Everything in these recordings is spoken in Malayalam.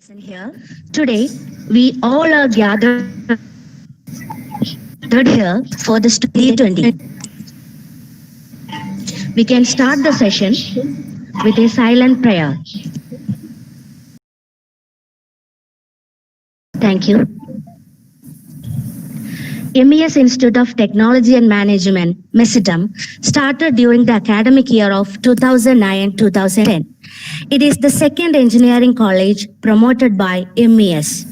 Here. Today, we all are gathered here for the Study 20. We can start the session with a silent prayer. Thank you. MES Institute of Technology and Management, MESITM, started during the academic year of 2009-2010. It is the second engineering college promoted by MES.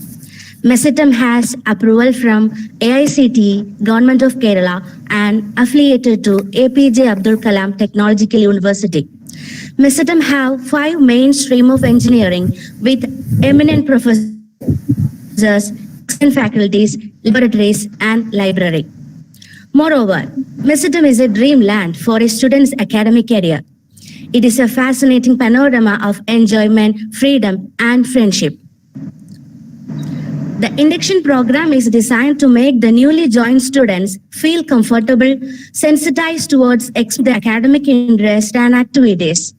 MESITM has approval from AICTE, Government of Kerala, and affiliated to APJ Abdul Kalam Technological University. MESITM have 5 main stream of engineering with eminent professors, excellent faculties, laboratories, and library. Moreover, MESITM is a dreamland for a student's academic career. It is a fascinating panorama of enjoyment, freedom, and friendship. The induction program is designed to make the newly joined students feel comfortable, sensitized towards the academic interest and activities,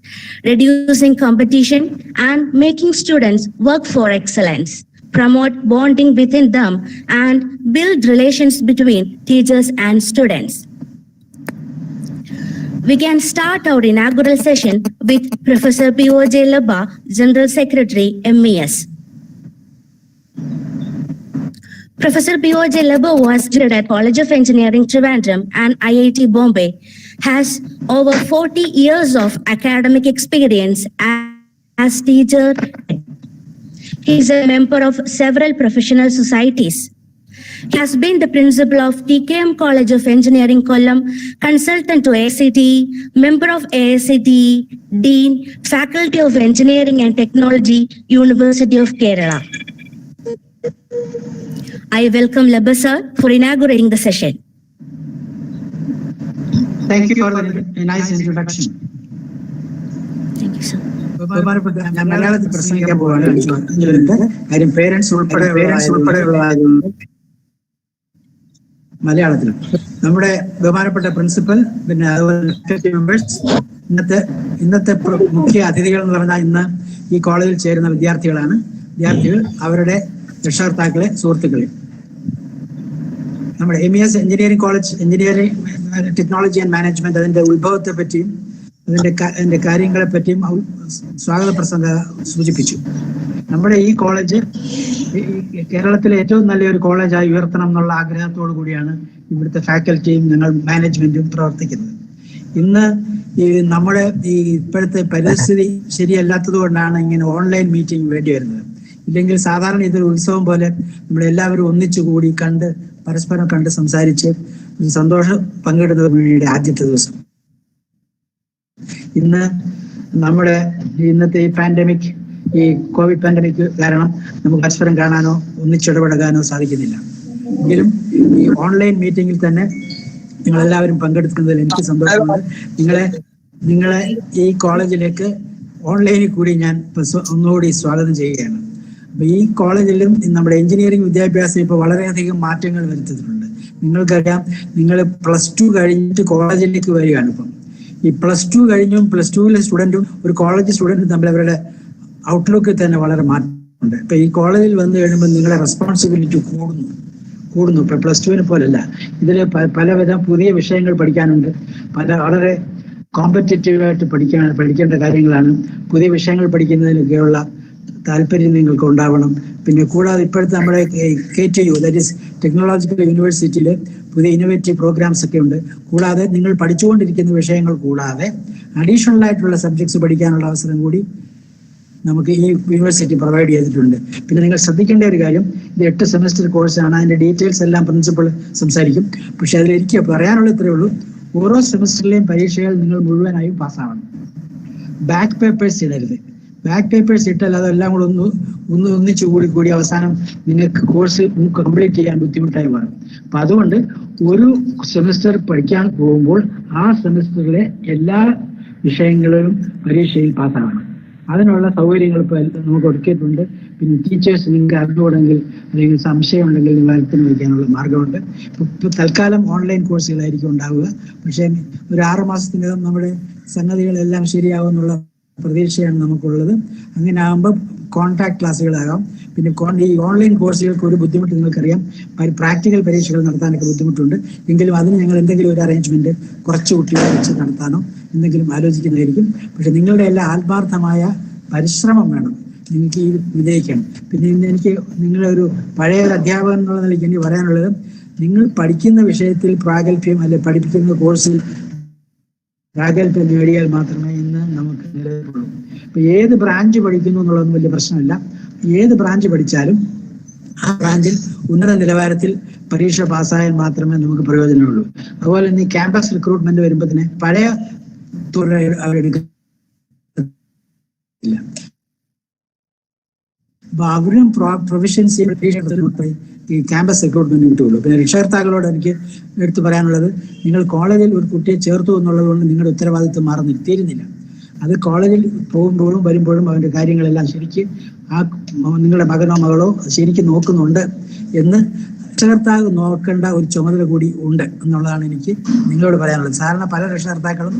reducing competition and making students work for excellence, promote bonding within them, and build relations between teachers and students. We can start our inaugural session with Professor P.O.J. Labba, General Secretary, MES. Professor P.O.J. Labba was educated at College of Engineering, Trivandrum and IIT Bombay, has over 40 years of academic experience as teacher. He is a member of several professional societies. He has been the principal of TKM College of Engineering, Kollam, consultant to AICTE, member of AICTE, Dean, Faculty of Engineering and Technology, University of Kerala. I welcome Labba sir for inaugurating the session. Thank you for the nice introduction. Thank you, sir. ഞാൻ മലയാളത്തിൽ പ്രസംഗിക്കാൻ പോവാണ്. കാര്യം പേരൻസ് ഉൾപ്പെടെയുള്ളതായതുകൊണ്ട് മലയാളത്തിൽ. നമ്മുടെ ബഹുമാനപ്പെട്ട പ്രിൻസിപ്പൽ, പിന്നെ അതുപോലെ ഫാക്കൽറ്റി മെമ്പേഴ്സ്, ഇന്നത്തെ മുഖ്യ അതിഥികൾ എന്ന് പറഞ്ഞാൽ ഇന്ന് ഈ കോളേജിൽ ചേരുന്ന വിദ്യാർത്ഥികൾ, അവരുടെ രക്ഷകർത്താക്കളെ, സുഹൃത്തുക്കളെ. നമ്മുടെ MES engineering college, engineering technology and management, അതിന്റെ ഉത്ഭവത്തെ പറ്റിയും അതിന്റെ കാര്യങ്ങളെ പറ്റിയും സ്വാഗത പ്രസംഗം സൂചിപ്പിച്ചു. നമ്മുടെ ഈ കോളേജ് കേരളത്തിലെ ഏറ്റവും നല്ലൊരു കോളേജായി ഉയർത്തണം എന്നുള്ള ആഗ്രഹത്തോടു കൂടിയാണ് ഇവിടുത്തെ ഫാക്കൽറ്റിയും ഞങ്ങൾ മാനേജ്മെന്റും പ്രവർത്തിക്കുന്നത്. ഇന്ന് നമ്മുടെ ഇപ്പോഴത്തെ പരിസ്ഥിതി ശരിയല്ലാത്തത് കൊണ്ടാണ് ഇങ്ങനെ ഓൺലൈൻ മീറ്റിംഗ് വേണ്ടി വരുന്നത്. ഇല്ലെങ്കിൽ സാധാരണ ഇതൊരു ഉത്സവം പോലെ നമ്മളെല്ലാവരും ഒന്നിച്ചുകൂടി പരസ്പരം കണ്ട് സംസാരിച്ച് സന്തോഷം പങ്കിടുന്നത് വേണ്ടിയുടെ ആദ്യത്തെ ദിവസം. ഇന്ന് നമ്മുടെ ഇന്നത്തെ ഈ പാൻഡമിക്, ഈ കോവിഡ് പാൻഡമിക് കാരണം നമുക്ക് പരസ്പരം കാണാനോ ഒന്നിച്ചിടപെടാനോ സാധിക്കുന്നില്ല. എങ്കിലും ഈ ഓൺലൈൻ മീറ്റിംഗിൽ തന്നെ നിങ്ങളെല്ലാവരും പങ്കെടുക്കുന്നതിൽ എനിക്ക് സന്തോഷമുണ്ട്. നിങ്ങളെ ഈ കോളേജിലേക്ക് ഓൺലൈനിൽ കൂടി ഞാൻ ഒന്നുകൂടി സ്വാഗതം ചെയ്യുകയാണ്. അപ്പൊ ഈ കോളേജിലും നമ്മുടെ എഞ്ചിനീയറിംഗ് വിദ്യാഭ്യാസം ഇപ്പോൾ വളരെയധികം മാറ്റങ്ങൾ വരുത്തിയിട്ടുണ്ട്. നിങ്ങൾക്കറിയാം, നിങ്ങൾ +2 കഴിഞ്ഞിട്ട് കോളേജിലേക്ക് വരികയാണ്. ഇപ്പം ഈ +2 കഴിഞ്ഞും +2ലെ സ്റ്റുഡൻറ്റും ഒരു കോളേജ് സ്റ്റുഡൻറ്റും തമ്മിൽ അവരുടെ ഔട്ട്ലുക്കിൽ തന്നെ വളരെ മാറ്റമുണ്ട്. ഇപ്പൊ ഈ കോളേജിൽ വന്നു കഴിയുമ്പോൾ നിങ്ങളുടെ റെസ്പോൺസിബിലിറ്റി കൂടുന്നു. ഇപ്പൊ +2വിനെ പോലല്ല. ഇതിൽ പലവിധ പുതിയ വിഷയങ്ങൾ പഠിക്കാനുണ്ട്. വളരെ കോമ്പറ്റേറ്റീവായിട്ട് പഠിക്കേണ്ട കാര്യങ്ങളാണ്. പുതിയ വിഷയങ്ങൾ പഠിക്കുന്നതിനൊക്കെയുള്ള താല്പര്യം നിങ്ങൾക്ക് ഉണ്ടാവണം. പിന്നെ കൂടാതെ ഇപ്പോഴത്തെ നമ്മുടെ KTU, ദാറ്റ് ഈസ് ടെക്നോളജിക്കൽ യൂണിവേഴ്സിറ്റിയിൽ പുതിയ ഇന്നോവേറ്റീവ് പ്രോഗ്രാംസ് ഒക്കെ ഉണ്ട്. കൂടാതെ നിങ്ങൾ പഠിച്ചുകൊണ്ടിരിക്കുന്ന വിഷയങ്ങൾ കൂടാതെ അഡീഷണൽ ആയിട്ടുള്ള സബ്ജക്ട്സ് പഠിക്കാനുള്ള അവസരം കൂടി നമുക്ക് ഈ യൂണിവേഴ്സിറ്റി പ്രൊവൈഡ് ചെയ്തിട്ടുണ്ട്. പിന്നെ നിങ്ങൾ ശ്രദ്ധിക്കേണ്ട ഒരു കാര്യം, ഇത് 8 സെമസ്റ്റർ കോഴ്സാണ്. അതിന്റെ ഡീറ്റെയിൽസ് എല്ലാം പ്രിൻസിപ്പൾ സംസാരിക്കും. പക്ഷെ അതിൽ എനിക്ക് പറയാനുള്ള ഇത്രയേ ഉള്ളൂ, ഓരോ സെമസ്റ്ററിലെയും പരീക്ഷകൾ നിങ്ങൾ മുഴുവനായും പാസ്സാവണം. ബാക്ക് പേപ്പേഴ്സ് ഇടരുത്. ബാക്ക് പേപ്പേഴ്സ് ഇട്ടാൽ അതെല്ലാം കൂടെ ഒന്നിച്ചു കൂടി അവസാനം നിങ്ങൾക്ക് കോഴ്സ് കംപ്ലീറ്റ് ചെയ്യാൻ ബുദ്ധിമുട്ടായി മാറും. അപ്പൊ അതുകൊണ്ട് ഒരു സെമസ്റ്റർ പഠിക്കാൻ പോകുമ്പോൾ ആ സെമസ്റ്ററിലെ എല്ലാ വിഷയങ്ങളും പരീക്ഷയിൽ പാസ്സാകണം. അതിനുള്ള സൗകര്യങ്ങൾ ഇപ്പോൾ നമുക്ക് ഒരുക്കിയിട്ടുണ്ട്. പിന്നെ ടീച്ചേഴ്സ് നിങ്ങൾക്ക് അറിഞ്ഞുകൂടെങ്കിൽ അല്ലെങ്കിൽ സംശയം ഉണ്ടെങ്കിൽ നിങ്ങളത്തിന് വയ്ക്കാനുള്ള മാർഗമുണ്ട്. ഇപ്പോൾ തൽക്കാലം ഓൺലൈൻ കോഴ്സുകളായിരിക്കും ഉണ്ടാവുക. പക്ഷേ ഒരു 6 മാസത്തിനകം നമ്മുടെ സംഗതികളെല്ലാം ശരിയാവുമെന്നുള്ള പ്രതീക്ഷയാണ് നമുക്കുള്ളത്. അങ്ങനെ ആകുമ്പോൾ കോൺടാക്ട് ക്ലാസ്സുകളാകാം. പിന്നെ ഈ ഓൺലൈൻ കോഴ്സുകൾക്ക് ഒരു ബുദ്ധിമുട്ട് നിങ്ങൾക്കറിയാം, പ്രാക്ടിക്കൽ പരീക്ഷകൾ നടത്താനൊക്കെ ബുദ്ധിമുട്ടുണ്ട്. എങ്കിലും അതിന് ഞങ്ങൾ എന്തെങ്കിലും ഒരു അറേഞ്ച്മെന്റ് കുറച്ച് കുട്ടികളെ വെച്ച് നടത്താനോ എന്തെങ്കിലും ആലോചിക്കുന്നതായിരിക്കും. പക്ഷെ നിങ്ങളുടെ എല്ലാ ആത്മാർത്ഥമായ പരിശ്രമം വേണം നിങ്ങൾക്ക് ഈ വിജയിക്കണം. പിന്നെ ഇന്ന് എനിക്ക് നിങ്ങളെ ഒരു പഴയ അധ്യാപകൻ എന്നുള്ള നിലയ്ക്ക് എനിക്ക് പറയാനുള്ളത്, നിങ്ങൾ പഠിക്കുന്ന വിഷയത്തിൽ പ്രാഗൽഭ്യം അല്ലെ പഠിപ്പിക്കുന്ന കോഴ്സിൽ പ്രാഗൽഭ്യം നേടിയാൽ മാത്രമേ ഇന്ന് നമുക്ക് നിലനിൽക്കുള്ളൂ. ഇപ്പൊ ഏത് ബ്രാഞ്ച് പഠിക്കുന്നു എന്നുള്ളതൊന്നും വലിയ പ്രശ്നമല്ല. ഏത് ബ്രാഞ്ച് പഠിച്ചാലും ആ ബ്രാഞ്ചിൽ ഉന്നത നിലവാരത്തിൽ പരീക്ഷ പാസ്സായാൽ മാത്രമേ നമുക്ക് പ്രയോജനമുള്ളൂ. അതുപോലെ തന്നെ ഈ ക്യാമ്പസ് റിക്രൂട്ട്മെന്റ് വരുമ്പോൾ തന്നെ പഴയ അവരെടുക്കില്ല. അപ്പൊ അവരും പ്രൊഫഷൻസി ഈ ക്യാമ്പസ് റിക്രൂട്ട്മെന്റ് കിട്ടുള്ളൂ. പിന്നെ രക്ഷകർത്താക്കളോട് എനിക്ക് എടുത്തു പറയാനുള്ളത്, നിങ്ങൾ കോളേജിൽ ഒരു കുട്ടിയെ ചേർത്തു എന്നുള്ളത് കൊണ്ട് നിങ്ങളുടെ ഉത്തരവാദിത്വം തീരുന്നില്ല. അത് കോളേജിൽ പോകുമ്പോഴും വരുമ്പോഴും അവന്റെ കാര്യങ്ങളെല്ലാം ശരിക്ക് നിങ്ങളുടെ മകനോ മകളോ ശരിക്കും നോക്കുന്നുണ്ട് എന്ന് രക്ഷകർത്താവ് നോക്കേണ്ട ഒരു ചുമതല കൂടി ഉണ്ട് എന്നുള്ളതാണ് എനിക്ക് നിങ്ങളോട് പറയാനുള്ളത്. സാധാരണ പല രക്ഷകർത്താക്കളും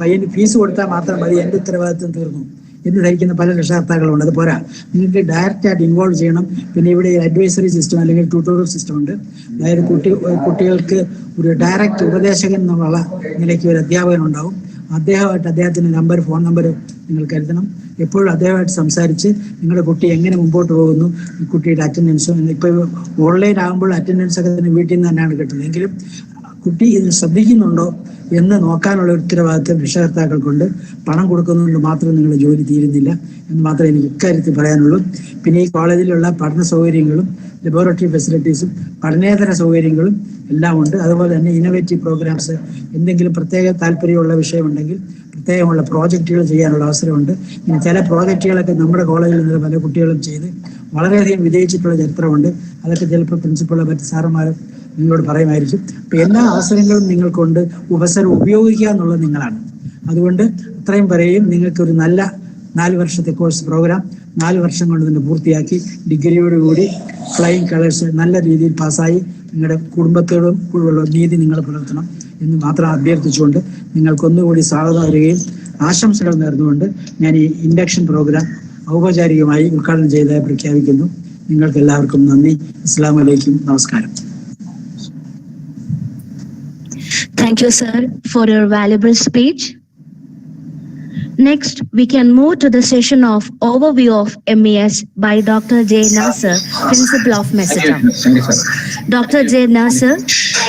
പയ്യന് ഫീസ് കൊടുത്താൽ മാത്രം മതി, എൻ്റെ ഉത്തരവാദിത്വം തീർന്നു എന്ന് ധരിക്കുന്ന പല രക്ഷകർത്താക്കളുണ്ട്. അത് പോരാ, നിങ്ങൾക്ക് ഡയറക്റ്റ് ആയിട്ട് ഇൻവോൾവ് ചെയ്യണം. പിന്നെ ഇവിടെ അഡ്വൈസറി സിസ്റ്റം അല്ലെങ്കിൽ ട്യൂട്ടോറിയൽ സിസ്റ്റം ഉണ്ട്. അതായത് കുട്ടികൾക്ക് ഒരു ഡയറക്റ്റ് ഉപദേശകൻ എന്നുള്ള നിലയ്ക്ക് ഒരു അധ്യാപകൻ ഉണ്ടാവും. അദ്ദേഹത്തിന്റെ ഫോൺ നമ്പർ നിങ്ങൾ കരുതണം. എപ്പോഴും അദ്ദേഹമായിട്ട് സംസാരിച്ച് നിങ്ങളുടെ കുട്ടി എങ്ങനെ മുമ്പോട്ട് പോകുന്നു, കുട്ടിയുടെ അറ്റൻഡൻസും, ഇപ്പോൾ ഓൺലൈൻ ആകുമ്പോൾ അറ്റൻഡൻസ് ഒക്കെ തന്നെ വീട്ടിൽ നിന്ന് തന്നെയാണ് കിട്ടുന്നത്. എങ്കിലും കുട്ടി ഇതിന് ശ്രദ്ധിക്കുന്നുണ്ടോ എന്ന് നോക്കാനുള്ള ഉത്തരവാദിത്വം രക്ഷകർത്താക്കൾക്കുണ്ട്. പണം കൊടുക്കുന്നതുകൊണ്ട് മാത്രം നിങ്ങളുടെ ജോലി തീരുന്നില്ല എന്ന് മാത്രമേ എനിക്ക് ഇക്കാര്യത്തിൽ പറയാനുള്ളൂ. പിന്നെ ഈ കോളേജിലുള്ള പഠന സൗകര്യങ്ങളും ലബോറട്ടറി ഫെസിലിറ്റീസും പഠനേതര സൗകര്യങ്ങളും എല്ലാം ഉണ്ട്. അതുപോലെ തന്നെ ഇന്നോവേറ്റീവ് പ്രോഗ്രാംസ്, എന്തെങ്കിലും പ്രത്യേക താല്പര്യമുള്ള വിഷയമുണ്ടെങ്കിൽ പ്രത്യേകമുള്ള പ്രോജക്റ്റുകൾ ചെയ്യാനുള്ള അവസരമുണ്ട്. പിന്നെ ചില പ്രോജക്റ്റുകളൊക്കെ നമ്മുടെ കോളേജിൽ നിന്ന് പല കുട്ടികളും ചെയ്ത് വളരെയധികം വിജയിച്ചിട്ടുള്ള ചരിത്രമുണ്ട്. അതൊക്കെ ചിലപ്പോൾ പ്രിൻസിപ്പളോ മറ്റ് സാറന്മാരും നിങ്ങളോട് പറയുമായിരിക്കും. അപ്പൊ എല്ലാ അവസരങ്ങളും നിങ്ങൾക്കുണ്ട്, അവസരം ഉപയോഗിക്കുക എന്നുള്ളത് നിങ്ങളാണ്. അതുകൊണ്ട് അത്രയും പറയും, നിങ്ങൾക്കൊരു നല്ല 4 വർഷത്തെ കോഴ്സ് പ്രോഗ്രാം 4 വർഷം കൊണ്ട് തന്നെ പൂർത്തിയാക്കി ഡിഗ്രിയോടുകൂടി ഫ്ലൈയിങ് കളേഴ്സ് നല്ല രീതിയിൽ പാസ്സായി നിങ്ങളുടെ കുടുംബത്തോടും ഉള്ള നീതി നിങ്ങൾ പുലർത്തണം എന്ന് മാത്രം അഭ്യർത്ഥിച്ചുകൊണ്ട് നിങ്ങൾക്കൊന്നുകൂടി സ്വാഗതം വരികയും ആശംസകൾ നേർന്നുകൊണ്ട് ഞാൻ ഈ ഇൻഡക്ഷൻ പ്രോഗ്രാം ഔപചാരികമായി ഉദ്ഘാടനം ചെയ്തതായി പ്രഖ്യാപിക്കുന്നു. നിങ്ങൾക്ക് എല്ലാവർക്കും നന്ദി. അസ്സലാമു അലൈക്കും. നമസ്കാരം. Thank you, sir, for your valuable speech. Next, we can move to the session of overview of MES by Dr. J. Nasser, Principal of MESITAM. Thank you, sir. Dr. J. Nasser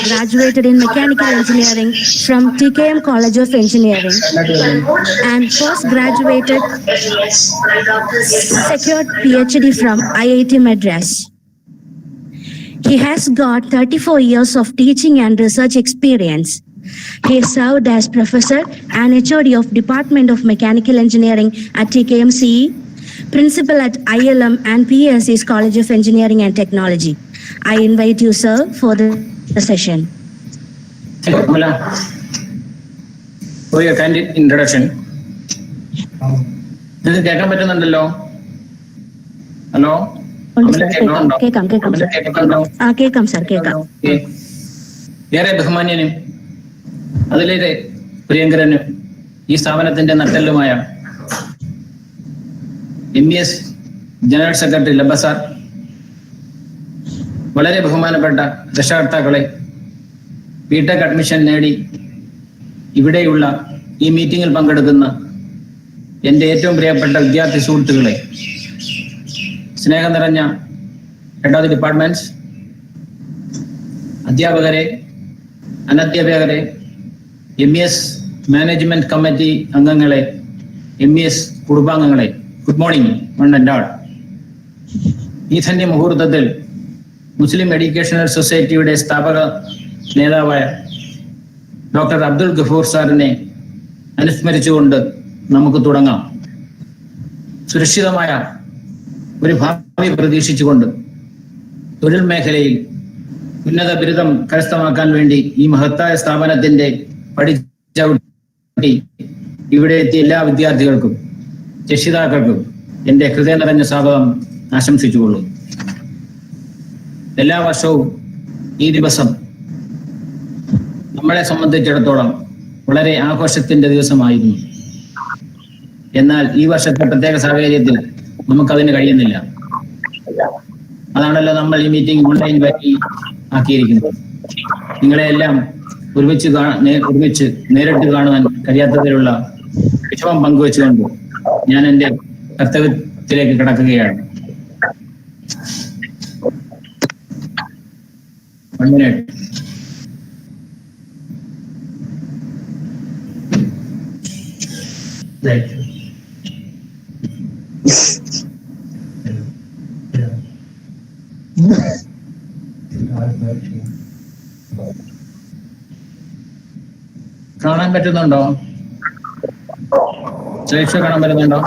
graduated in Mechanical Engineering from TKM College of Engineering and post-graduated secured PhD from IIT Madras. He has got 34 years of teaching and research experience. He served as professor and HOD of Department of Mechanical Engineering at TKMCE, principal at ILM and PSC's College of Engineering and Technology. I invite you, sir, for the session. Thank you, Mala, for your kind introduction. നിങ്ങൾക്ക് കേൾക്കാൻ പറ്റുന്നുണ്ടല്ലോ? ഹലോ, കേൾക്കാം സർ, കേൾക്കാം. ഏറെ ബഹുമാന്യനും അതിലേറെ പ്രിയങ്കരനും ഈ സ്ഥാപനത്തിന്റെ നട്ടെല്ലുമായ MES ജനറൽ സെക്രട്ടറി ലബ സാർ, വളരെ ബഹുമാനപ്പെട്ട രക്ഷകർത്താക്കളെ, ബിടെക് അഡ്മിഷൻ നേടി ഇവിടെയുള്ള ഈ മീറ്റിംഗിൽ പങ്കെടുക്കുന്ന എൻ്റെ ഏറ്റവും പ്രിയപ്പെട്ട വിദ്യാർത്ഥി സുഹൃത്തുക്കളെ, സ്നേഹം നിറഞ്ഞ ഹെഡ് ഓഫ് ദി ഡിപ്പാർട്ട്മെന്റ്സ്, അധ്യാപകരെ, അനധ്യാപകരെ, MES മാനേജ്മെന്റ് കമ്മിറ്റി അംഗങ്ങളെ, MES കുടുംബാംഗങ്ങളെ, good morning one and all. ഈ തന്നെ മുഹൂർത്തത്തിൽ മുസ്ലിം എഡ്യൂക്കേഷണൽ സൊസൈറ്റിയുടെ സ്ഥാപക നേതാവായ ഡോക്ടർ അബ്ദുൽ ഗഫൂർ സാറിനെ അനുസ്മരിച്ചുകൊണ്ട് നമുക്ക് തുടങ്ങാം. സുരക്ഷിതമായ ഒരു ഭാവി പ്രതീക്ഷിച്ചുകൊണ്ട് തൊഴിൽ മേഖലയിൽ ഉന്നത ബിരുദം കരസ്ഥമാക്കാൻ വേണ്ടി ഈ മഹത്തായ സ്ഥാപനത്തിന്റെ പഠിച്ചവിട്ടി ഇവിടെ എത്തിയ എല്ലാ വിദ്യാർത്ഥികൾക്കും രക്ഷിതാക്കൾക്കും എൻ്റെ ഹൃദയം നിറഞ്ഞ സ്വാഗതം ആശംസിച്ചുകൊള്ളു. എല്ലാ വർഷവും ഈ ദിവസം നമ്മളെ സംബന്ധിച്ചിടത്തോളം വളരെ ആഘോഷത്തിന്റെ ദിവസമായിരുന്നു. എന്നാൽ ഈ വർഷത്തെ പ്രത്യേക സാഹചര്യത്തിൽ നമുക്കതിന് കഴിയുന്നില്ല. അതാണല്ലോ നമ്മൾ ഈ മീറ്റിംഗ് ഓൺലൈൻ വഴി ആക്കിയിരിക്കുന്നത്. നിങ്ങളെയെല്ലാം ഒരുമിച്ച് നേരിട്ട് കാണുവാൻ കഴിയാത്തതിലുള്ള വിഷമം പങ്കുവെച്ചുകൊണ്ട് ഞാൻ എൻ്റെ കർത്തവ്യത്തിലേക്ക് കടക്കുകയാണ്. 1 minute. Right. കാണാൻ പറ്റുന്നുണ്ടോ? ശ്രേഷ്ഠ കാണാൻ പറ്റുന്നുണ്ടോ?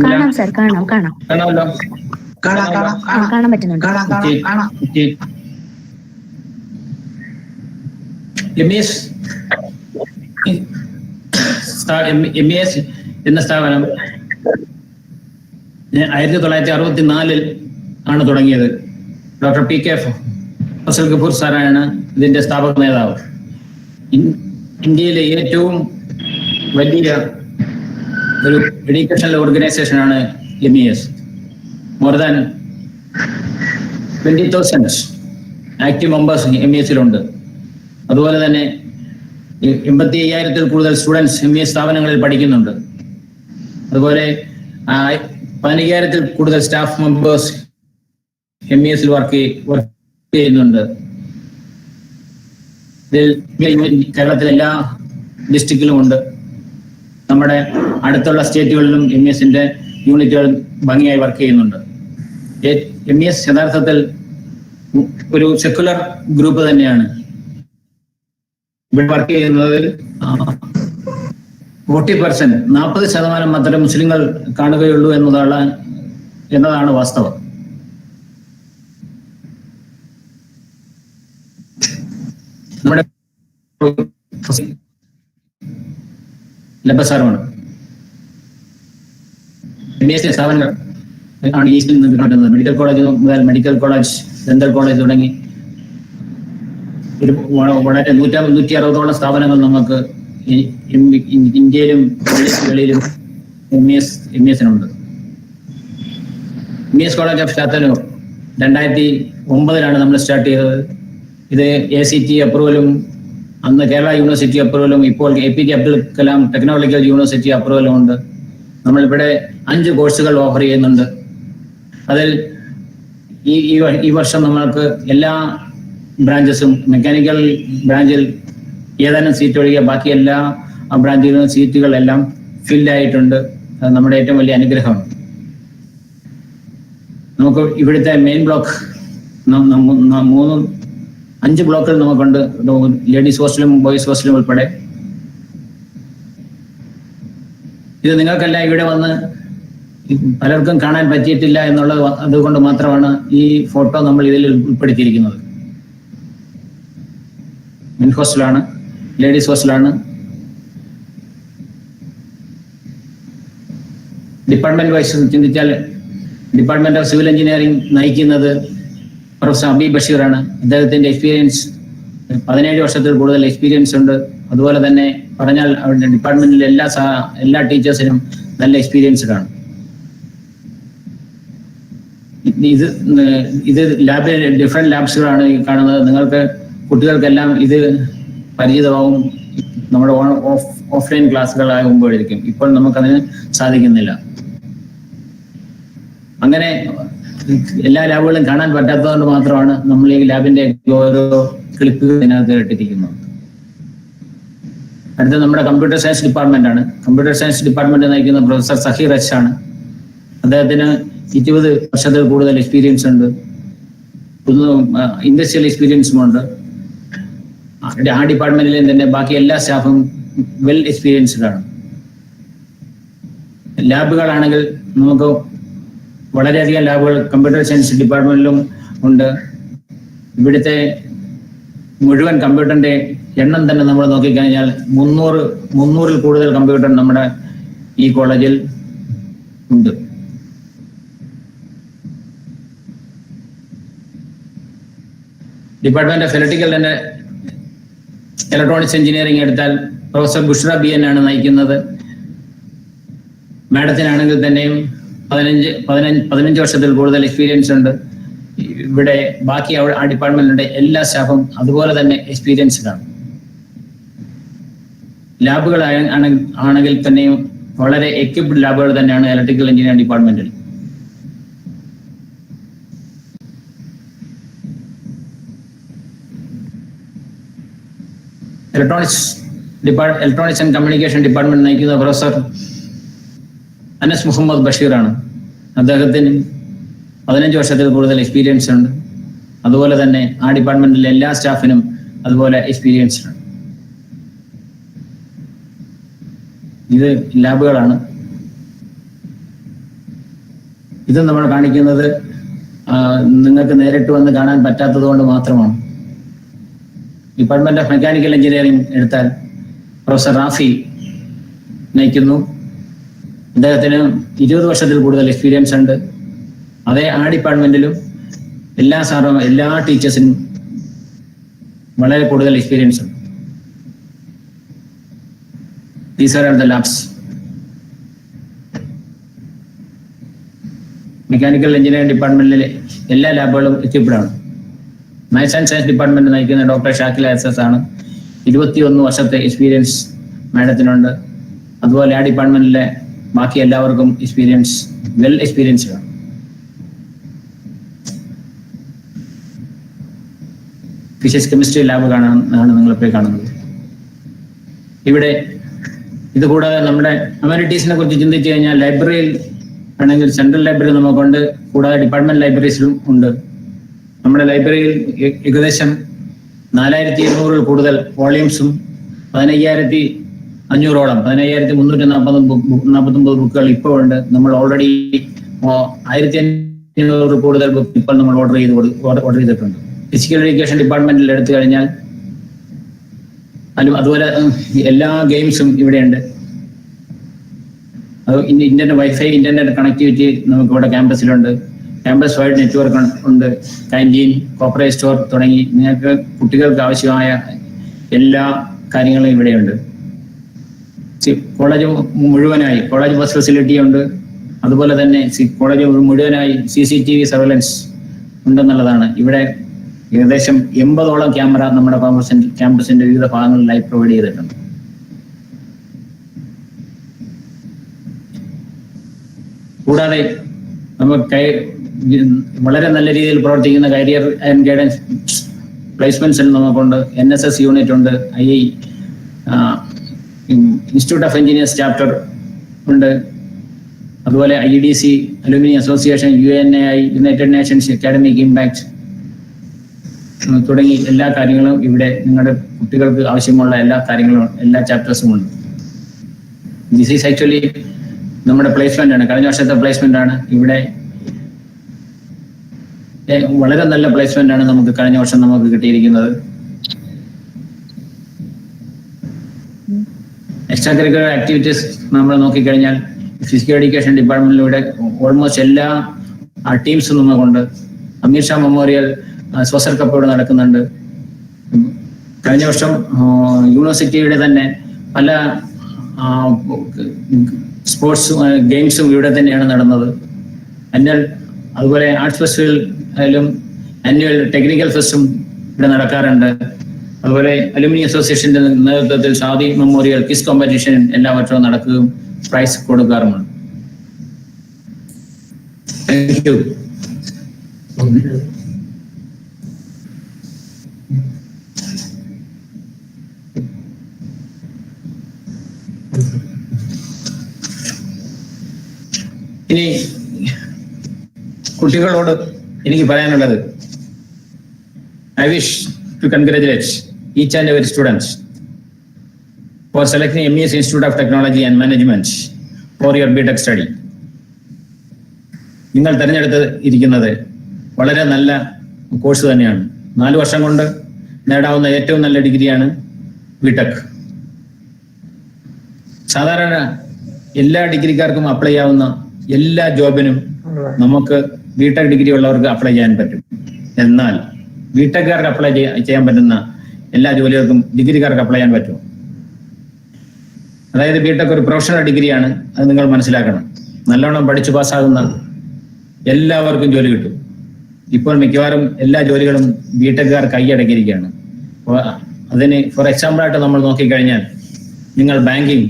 കാണാം സർ, കാണാമല്ലോ. കാണാൻ പറ്റുന്നുണ്ട്. MES എന്ന സ്ഥാപനം 1964 ആണ് തുടങ്ങിയത്. ഡോക്ടർ PK ഫസൽ ഗഫൂർ സാറാണ് ഇതിന്റെ സ്ഥാപക നേതാവ്. ഇന്ത്യയിലെ ഏറ്റവും വലിയ ഒരു എഡ്യൂക്കേഷണൽ ഓർഗനൈസേഷനാണ് MES. More than 20,000 active members MES-ലുണ്ട്. അതുപോലെ തന്നെ 85,000-ൽ കൂടുതൽ സ്റ്റുഡൻസ് MES സ്ഥാപനങ്ങളിൽ പഠിക്കുന്നുണ്ട്. അതുപോലെ 15,000-ൽ കൂടുതൽ സ്റ്റാഫ് മെമ്പേഴ്സ് MES-ൽ വർക്ക് ചെയ്യുന്നുണ്ട്. ഇതിൽ കേരളത്തിലെ എല്ലാ ഡിസ്ട്രിക്റ്റിലും ഉണ്ട്. നമ്മുടെ അടുത്തുള്ള സ്റ്റേറ്റുകളിലും MES-ന്റെ യൂണിറ്റുകൾ ഭംഗിയായി വർക്ക് ചെയ്യുന്നുണ്ട്. MES യഥാർത്ഥത്തിൽ ഒരു സെക്കുലർ ഗ്രൂപ്പ് തന്നെയാണ്. ഇവിടെ വർക്ക് ചെയ്യുന്നത് 40% മാത്രമേ മുസ്ലിങ്ങൾ കാണുകയുള്ളൂ എന്നതാണ് വാസ്തവം. നമ്മുടെ ലബസാറുമാണ് സ്ഥാപനങ്ങൾ ആണ് ഈസ്റ്റിൽ നിന്ന് കിട്ടുന്നത്. മെഡിക്കൽ കോളേജ് മുതൽ മെഡിക്കൽ കോളേജ്, ഡെന്റൽ കോളേജ് തുടങ്ങി ഒരു വളരെ 160ഓളം സ്ഥാപനങ്ങൾ നമുക്ക് ഇന്ത്യയിലും വെളിയിലും MES-നുണ്ട്. MES കോളേജ് ഓഫ് ചാത്തന്നൂർ 2009 നമ്മൾ സ്റ്റാർട്ട് ചെയ്തത്. ഇത് ACT അപ്രൂവലും അന്ന് കേരള യൂണിവേഴ്സിറ്റി അപ്രൂവലും ഇപ്പോൾ APJ Abdul Kalam technological university അപ്രൂവലും ഉണ്ട്. നമ്മളിവിടെ 5 കോഴ്സുകൾ ഓഫർ ചെയ്യുന്നുണ്ട്. അതിൽ ഈ വർഷം നമ്മൾക്ക് എല്ലാ ബ്രാഞ്ചസും, മെക്കാനിക്കൽ ബ്രാഞ്ചിൽ ഏതാനും സീറ്റ് ഒഴികെ ബാക്കി എല്ലാ ബ്രാഞ്ചിലും സീറ്റുകളെല്ലാം ഫില്ലായിട്ടുണ്ട്. അത് നമ്മുടെ ഏറ്റവും വലിയ അനുഗ്രഹമാണ്. നമുക്ക് ഇവിടുത്തെ മെയിൻ ബ്ലോക്ക് 5 ബ്ലോക്കുകൾ നമുക്കുണ്ട്. ലേഡീസ് ഹോസ്റ്റലും ബോയ്സ് ഹോസ്റ്റലും ഉൾപ്പെടെ. ഇത് നിങ്ങൾക്കെല്ലാം ഇവിടെ വന്ന് പലർക്കും കാണാൻ പറ്റിയിട്ടില്ല എന്നുള്ളത് അതുകൊണ്ട് മാത്രമാണ് ഈ ഫോട്ടോ നമ്മൾ ഇതിൽ ഉൾപ്പെടുത്തിയിരിക്കുന്നത്. മെൻ ഹോസ്റ്റലാണ്, ലേഡീസ് ഹോസ്റ്റലാണ്. ഡിപ്പാർട്ട്മെന്റ് വൈസ് ചിന്തിച്ചാൽ ഡിപ്പാർട്ട്മെന്റ് ഓഫ് സിവിൽ എഞ്ചിനീയറിംഗ് നയിക്കുന്നത് പ്രൊഫസർ ഹബീബ് ബഷീറാണ്. അദ്ദേഹത്തിന്റെ എക്സ്പീരിയൻസ് 17 വർഷത്തിൽ കൂടുതൽ എക്സ്പീരിയൻസ് ഉണ്ട്. അതുപോലെ തന്നെ പറഞ്ഞാൽ അവരുടെ ഡിപ്പാർട്ട്മെന്റിലെ എല്ലാ ടീച്ചേഴ്സിനും നല്ല എക്സ്പീരിയൻസ്ഡ് ആണ്. ഇത് ലാബിൽ ഡിഫറെന്റ് ലാബ്സുകളാണ് ഈ കാണുന്നത്. നിങ്ങൾക്ക് കുട്ടികൾക്കെല്ലാം ഇത് പരിചിതമാവും നമ്മുടെ ഓഫ്ലൈൻ ക്ലാസ്സുകളാകുമ്പോഴേക്കും. ഇപ്പോൾ നമുക്കതിന് സാധിക്കുന്നില്ല. അങ്ങനെ എല്ലാ ലാബുകളും കാണാൻ പറ്റാത്തതുകൊണ്ട് മാത്രമാണ് നമ്മൾ ഈ ലാബിന്റെ ഓരോ ക്ലിപ്പുകൾ ഇതിനകത്ത് ഇട്ടിരിക്കുന്നത്. അടുത്ത നമ്മുടെ കമ്പ്യൂട്ടർ സയൻസ് ഡിപ്പാർട്ട്മെന്റ് ആണ്. കമ്പ്യൂട്ടർ സയൻസ് ഡിപ്പാർട്ട്മെന്റ് നയിക്കുന്ന പ്രൊഫസർ സഹീർ എച്ച് ആണ്. അദ്ദേഹത്തിന് 20 വർഷത്തിൽ കൂടുതൽ എക്സ്പീരിയൻസ് ഉണ്ട്. ഇൻഡസ്ട്രിയൽ എക്സ്പീരിയൻസും ഉണ്ട്. ആ ഡിപ്പാർട്ട്മെന്റിലെ തന്നെ ബാക്കി എല്ലാ സ്റ്റാഫും വെൽ എക്സ്പീരിയൻസ്ഡ് ആണ്. ലാബുകളാണെങ്കിൽ നമുക്ക് വളരെയധികം ലാബുകൾ കമ്പ്യൂട്ടർ സയൻസ് ഡിപ്പാർട്ട്മെന്റിലും ഉണ്ട്. ഇവിടുത്തെ മുഴുവൻ കമ്പ്യൂട്ടറിന്റെ എണ്ണം തന്നെ നമ്മൾ നോക്കിക്കഴിഞ്ഞാൽ 300-ൽ കൂടുതൽ കമ്പ്യൂട്ടർ നമ്മുടെ ഈ കോളേജിൽ ഉണ്ട്. ഡിപ്പാർട്ട്മെന്റ് ഓഫ് ഇലക്ട്രിക്കൽ തന്നെ ഇലക്ട്രോണിക്സ് എഞ്ചിനീയറിംഗ് എടുത്താൽ പ്രൊഫസർ ബുഷ്ര BN ആണ് നയിക്കുന്നത്. മാഡത്തിനാണെങ്കിൽ തന്നെയും 15 വർഷത്തിൽ കൂടുതൽ എക്സ്പീരിയൻസ് ഉണ്ട്. ഇവിടെ ബാക്കി ആ ഡിപ്പാർട്ട്മെന്റിന്റെ എല്ലാ സ്റ്റാഫും അതുപോലെ തന്നെ എക്സ്പീരിയൻസ്ഡ് ആണ്. ലാബുകൾ ആണെങ്കിൽ തന്നെയും വളരെ എക്യുപ്ഡ് ലാബുകൾ തന്നെയാണ് ഇലക്ട്രിക്കൽ എഞ്ചിനീയറിംഗ് ഡിപ്പാർട്ട്മെന്റിൽ. ഇലക്ട്രോണിക്സ് ആൻഡ് കമ്മ്യൂണിക്കേഷൻ ഡിപ്പാർട്ട്മെന്റ് നയിക്കുന്ന പ്രൊഫസർ അനസ് മുഹമ്മദ് ബഷീർ ആണ്. അദ്ദേഹത്തിന് 15 വർഷത്തിൽ കൂടുതൽ എക്സ്പീരിയൻസ് ഉണ്ട്. അതുപോലെ തന്നെ ആ ഡിപ്പാർട്ട്മെന്റിലെ എല്ലാ സ്റ്റാഫിനും അതുപോലെ എക്സ്പീരിയൻസ്ഡ് ആണ്. ഇത് ലാബുകളാണ്. ഇത് നമ്മൾ കാണിക്കുന്നത് നിങ്ങൾക്ക് നേരിട്ട് വന്ന് കാണാൻ പറ്റാത്തത് കൊണ്ട് മാത്രമാണ്. ഡിപ്പാർട്ട്മെന്റ് ഓഫ് മെക്കാനിക്കൽ എഞ്ചിനീയറിംഗ് എടുത്താൽ പ്രൊഫസർ റാഫി നയിക്കുന്നു. അദ്ദേഹത്തിന് 20 വർഷത്തിൽ കൂടുതൽ എക്സ്പീരിയൻസ് ഉണ്ട്. അതേ ആ ഡിപ്പാർട്ട്മെന്റിലും എല്ലാ ടീച്ചേഴ്സിനും വളരെ കൂടുതൽ എക്സ്പീരിയൻസ് ഉണ്ട്. These are the labs. Mechanical engineering ഡിപ്പാർട്ട്മെന്റിലെ എല്ലാ ലാബുകളും എക്യുപ്ഡ് ആണ്. മാത്സ് ആൻഡ് സയൻസ് ഡിപ്പാർട്ട്മെന്റ് നയിക്കുന്ന ഡോക്ടർ ഷാക്കില SS ആണ്. 21 വർഷത്തെ എക്സ്പീരിയൻസ് മാഡത്തിനുണ്ട്. അതുപോലെ ആ ഡിപ്പാർട്ട്മെന്റിലെ ബാക്കി എല്ലാവർക്കും വെൽ എക്സ്പീരിയൻസ്ഡ് ആണ്. ഫിസിക്സ് കെമിസ്ട്രി ലാബ് ആണ് നിങ്ങളിപ്പോൾ കാണുന്നത്. ഇവിടെ ഇത് കൂടാതെ നമ്മുടെ അമ്യൂണിറ്റീസിനെ കുറിച്ച് ചിന്തിച്ചു കഴിഞ്ഞാൽ ലൈബ്രറിയിൽ ആണെങ്കിൽ സെൻട്രൽ ലൈബ്രറി നമുക്കുണ്ട്. കൂടാതെ ഡിപ്പാർട്ട്മെന്റ് ലൈബ്രറീസിലും ഉണ്ട്. നമ്മുടെ ലൈബ്രറിയിൽ ഏകദേശം 4200 കൂടുതൽ വോളിയൂംസും 15500 15349 ബുക്കുകൾ ഇപ്പോൾ ഉണ്ട്. നമ്മൾ ഓൾറെഡി 1500 കൂടുതൽ ബുക്ക് ഇപ്പോൾ നമ്മൾ ഓർഡർ ചെയ്തിട്ടുണ്ട്. ഫിസിക്കൽ എഡ്യൂക്കേഷൻ ഡിപ്പാർട്ട്മെന്റിൽ എടുത്തു കഴിഞ്ഞാൽ അതുപോലെ എല്ലാ ഗെയിംസും ഇവിടെയുണ്ട്. അത് വൈഫൈ ഇന്റർനെറ്റ് കണക്ടിവിറ്റി നമുക്ക് ഇവിടെ ക്യാമ്പസിലുണ്ട്. ക്യാമ്പസ് വൈഡ് നെറ്റ്വർക്ക് ഉണ്ട്. കാന്റീൻ, കോപ്പറേറ്റ് സ്റ്റോർ തുടങ്ങി നിങ്ങൾക്ക് കുട്ടികൾക്ക് ആവശ്യമായ എല്ലാ കാര്യങ്ങളും ഇവിടെയുണ്ട്. കോളേജ് മുഴുവനായി കോളേജ് ബസ് ഫെസിലിറ്റി ഉണ്ട്. അതുപോലെ തന്നെ കോളേജ് മുഴുവനായി CCTV സർവൈലൻസ് ഉണ്ടെന്നുള്ളതാണ്. ഇവിടെ ഏകദേശം 80ഓളം ക്യാമറ നമ്മുടെ ക്യാമ്പസിന്റെ വിവിധ ഭാഗങ്ങളിലായി പ്രൊവൈഡ് ചെയ്തിട്ടുണ്ട്. കൂടാതെ നമുക്ക് വളരെ നല്ല രീതിയിൽ പ്രവർത്തിക്കുന്ന കരിയർ ആൻഡ് ഗൈഡൻസ് പ്ലേസ്മെന്റ്സിൽ നമുക്കുണ്ട്. NSS യൂണിറ്റ് ഉണ്ട്. ഇൻസ്റ്റിറ്റ്യൂട്ട് ഓഫ് എഞ്ചിനീയേഴ്സ് ചാപ്റ്റർ ഉണ്ട്. അതുപോലെ IEDC, alumni association, UNAI, United Nations academic impact തുടങ്ങി എല്ലാ കാര്യങ്ങളും ഇവിടെ നിങ്ങളുടെ കുട്ടികൾക്ക് ആവശ്യമുള്ള എല്ലാ ചാപ്റ്റേഴ്സും ഉണ്ട്. ദിസ് ഈസ് ആക്ച്വലി നമ്മുടെ പ്ലേസ്മെന്റ് ആണ്. കഴിഞ്ഞ വർഷത്തെ പ്ലേസ്മെന്റ് ആണ്. ഇവിടെ വളരെ നല്ല പ്ലേസ്മെന്റ് ആണ് നമുക്ക് കഴിഞ്ഞ വർഷം നമുക്ക് കിട്ടിയിരിക്കുന്നത്. എക്സ്ട്രാ കരിക്കുലർ ആക്ടിവിറ്റീസ് നമ്മൾ നോക്കിക്കഴിഞ്ഞാൽ ഫിസിക്കൽ എഡ്യൂക്കേഷൻ ഡിപ്പാർട്ട്മെന്റിലൂടെ ഓൾമോസ്റ്റ് എല്ലാ ടീംസും നമുക്കുണ്ട്. അമീർ ഷാ മെമ്മോറിയൽ സ്വസർ കപ്പ് ഇവിടെ നടക്കുന്നുണ്ട്. കഴിഞ്ഞ വർഷം യൂണിവേഴ്സിറ്റിയുടെ തന്നെ പല സ്പോർട്സ് ഗെയിംസും ഇവിടെ തന്നെയാണ് നടന്നത്. അതുപോലെ ആർട്സ് ഫെസ്റ്റിവലും ആനുവൽ ടെക്നിക്കൽ ഫെസ്റ്റും ഇവിടെ നടക്കാറുണ്ട്. അതുപോലെ അലുമിനി അസോസിയേഷന്റെ നേതൃത്വത്തിൽ ഷാദി മെമ്മോറിയൽ ക്വിസ് കോമ്പറ്റീഷൻ എല്ലാ വർഷവും നടക്കുകയും പ്രൈസ് കൊടുക്കാറുമുണ്ട്. Thank you. ഇനി കുട്ടികളോട് എനിക്ക് പറയാനുള്ളത്, I wish to congratulate each and every student for selecting MES Institute of Technology and Management for your BTech study. നിങ്ങൾ തിരഞ്ഞെടുത്തിരിക്കുന്നത് വളരെ നല്ല കോഴ്സ് തന്നെയാണ്. 4 വർഷം കൊണ്ട് നേടാവുന്ന ഏറ്റവും നല്ല ഡിഗ്രിയാണ് BTech. സാധാരണ എല്ലാ ഡിഗ്രിക്കാർക്കും അപ്ലൈ ചെയ്യാവുന്ന എല്ലാ ജോബിനും നമുക്ക് BTech ഡിഗ്രി ഉള്ളവർക്ക് അപ്ലൈ ചെയ്യാൻ പറ്റും. എന്നാൽ BTechകാർക്ക് അപ്ലൈ ചെയ്യാൻ പറ്റുന്ന എല്ലാ ജോലികൾക്കും ഡിഗ്രിക്കാർക്ക് അപ്ലൈ ചെയ്യാൻ പറ്റും. അതായത് ബിടെക് ഒരു പ്രൊഫഷണൽ ഡിഗ്രിയാണ്, അത് നിങ്ങൾ മനസ്സിലാക്കണം. നല്ലോണം പഠിച്ചു പാസ്സാകുന്ന എല്ലാവർക്കും ജോലി കിട്ടും. ഇപ്പോൾ മിക്കവാറും എല്ലാ ജോലികളും ബിടെക്കുകാർ കൈയടക്കിയിരിക്കുകയാണ്. അപ്പോൾ അതിന് ഫോർ എക്സാമ്പിൾ ആയിട്ട് നമ്മൾ നോക്കിക്കഴിഞ്ഞാൽ, നിങ്ങൾ ബാങ്കിങ്,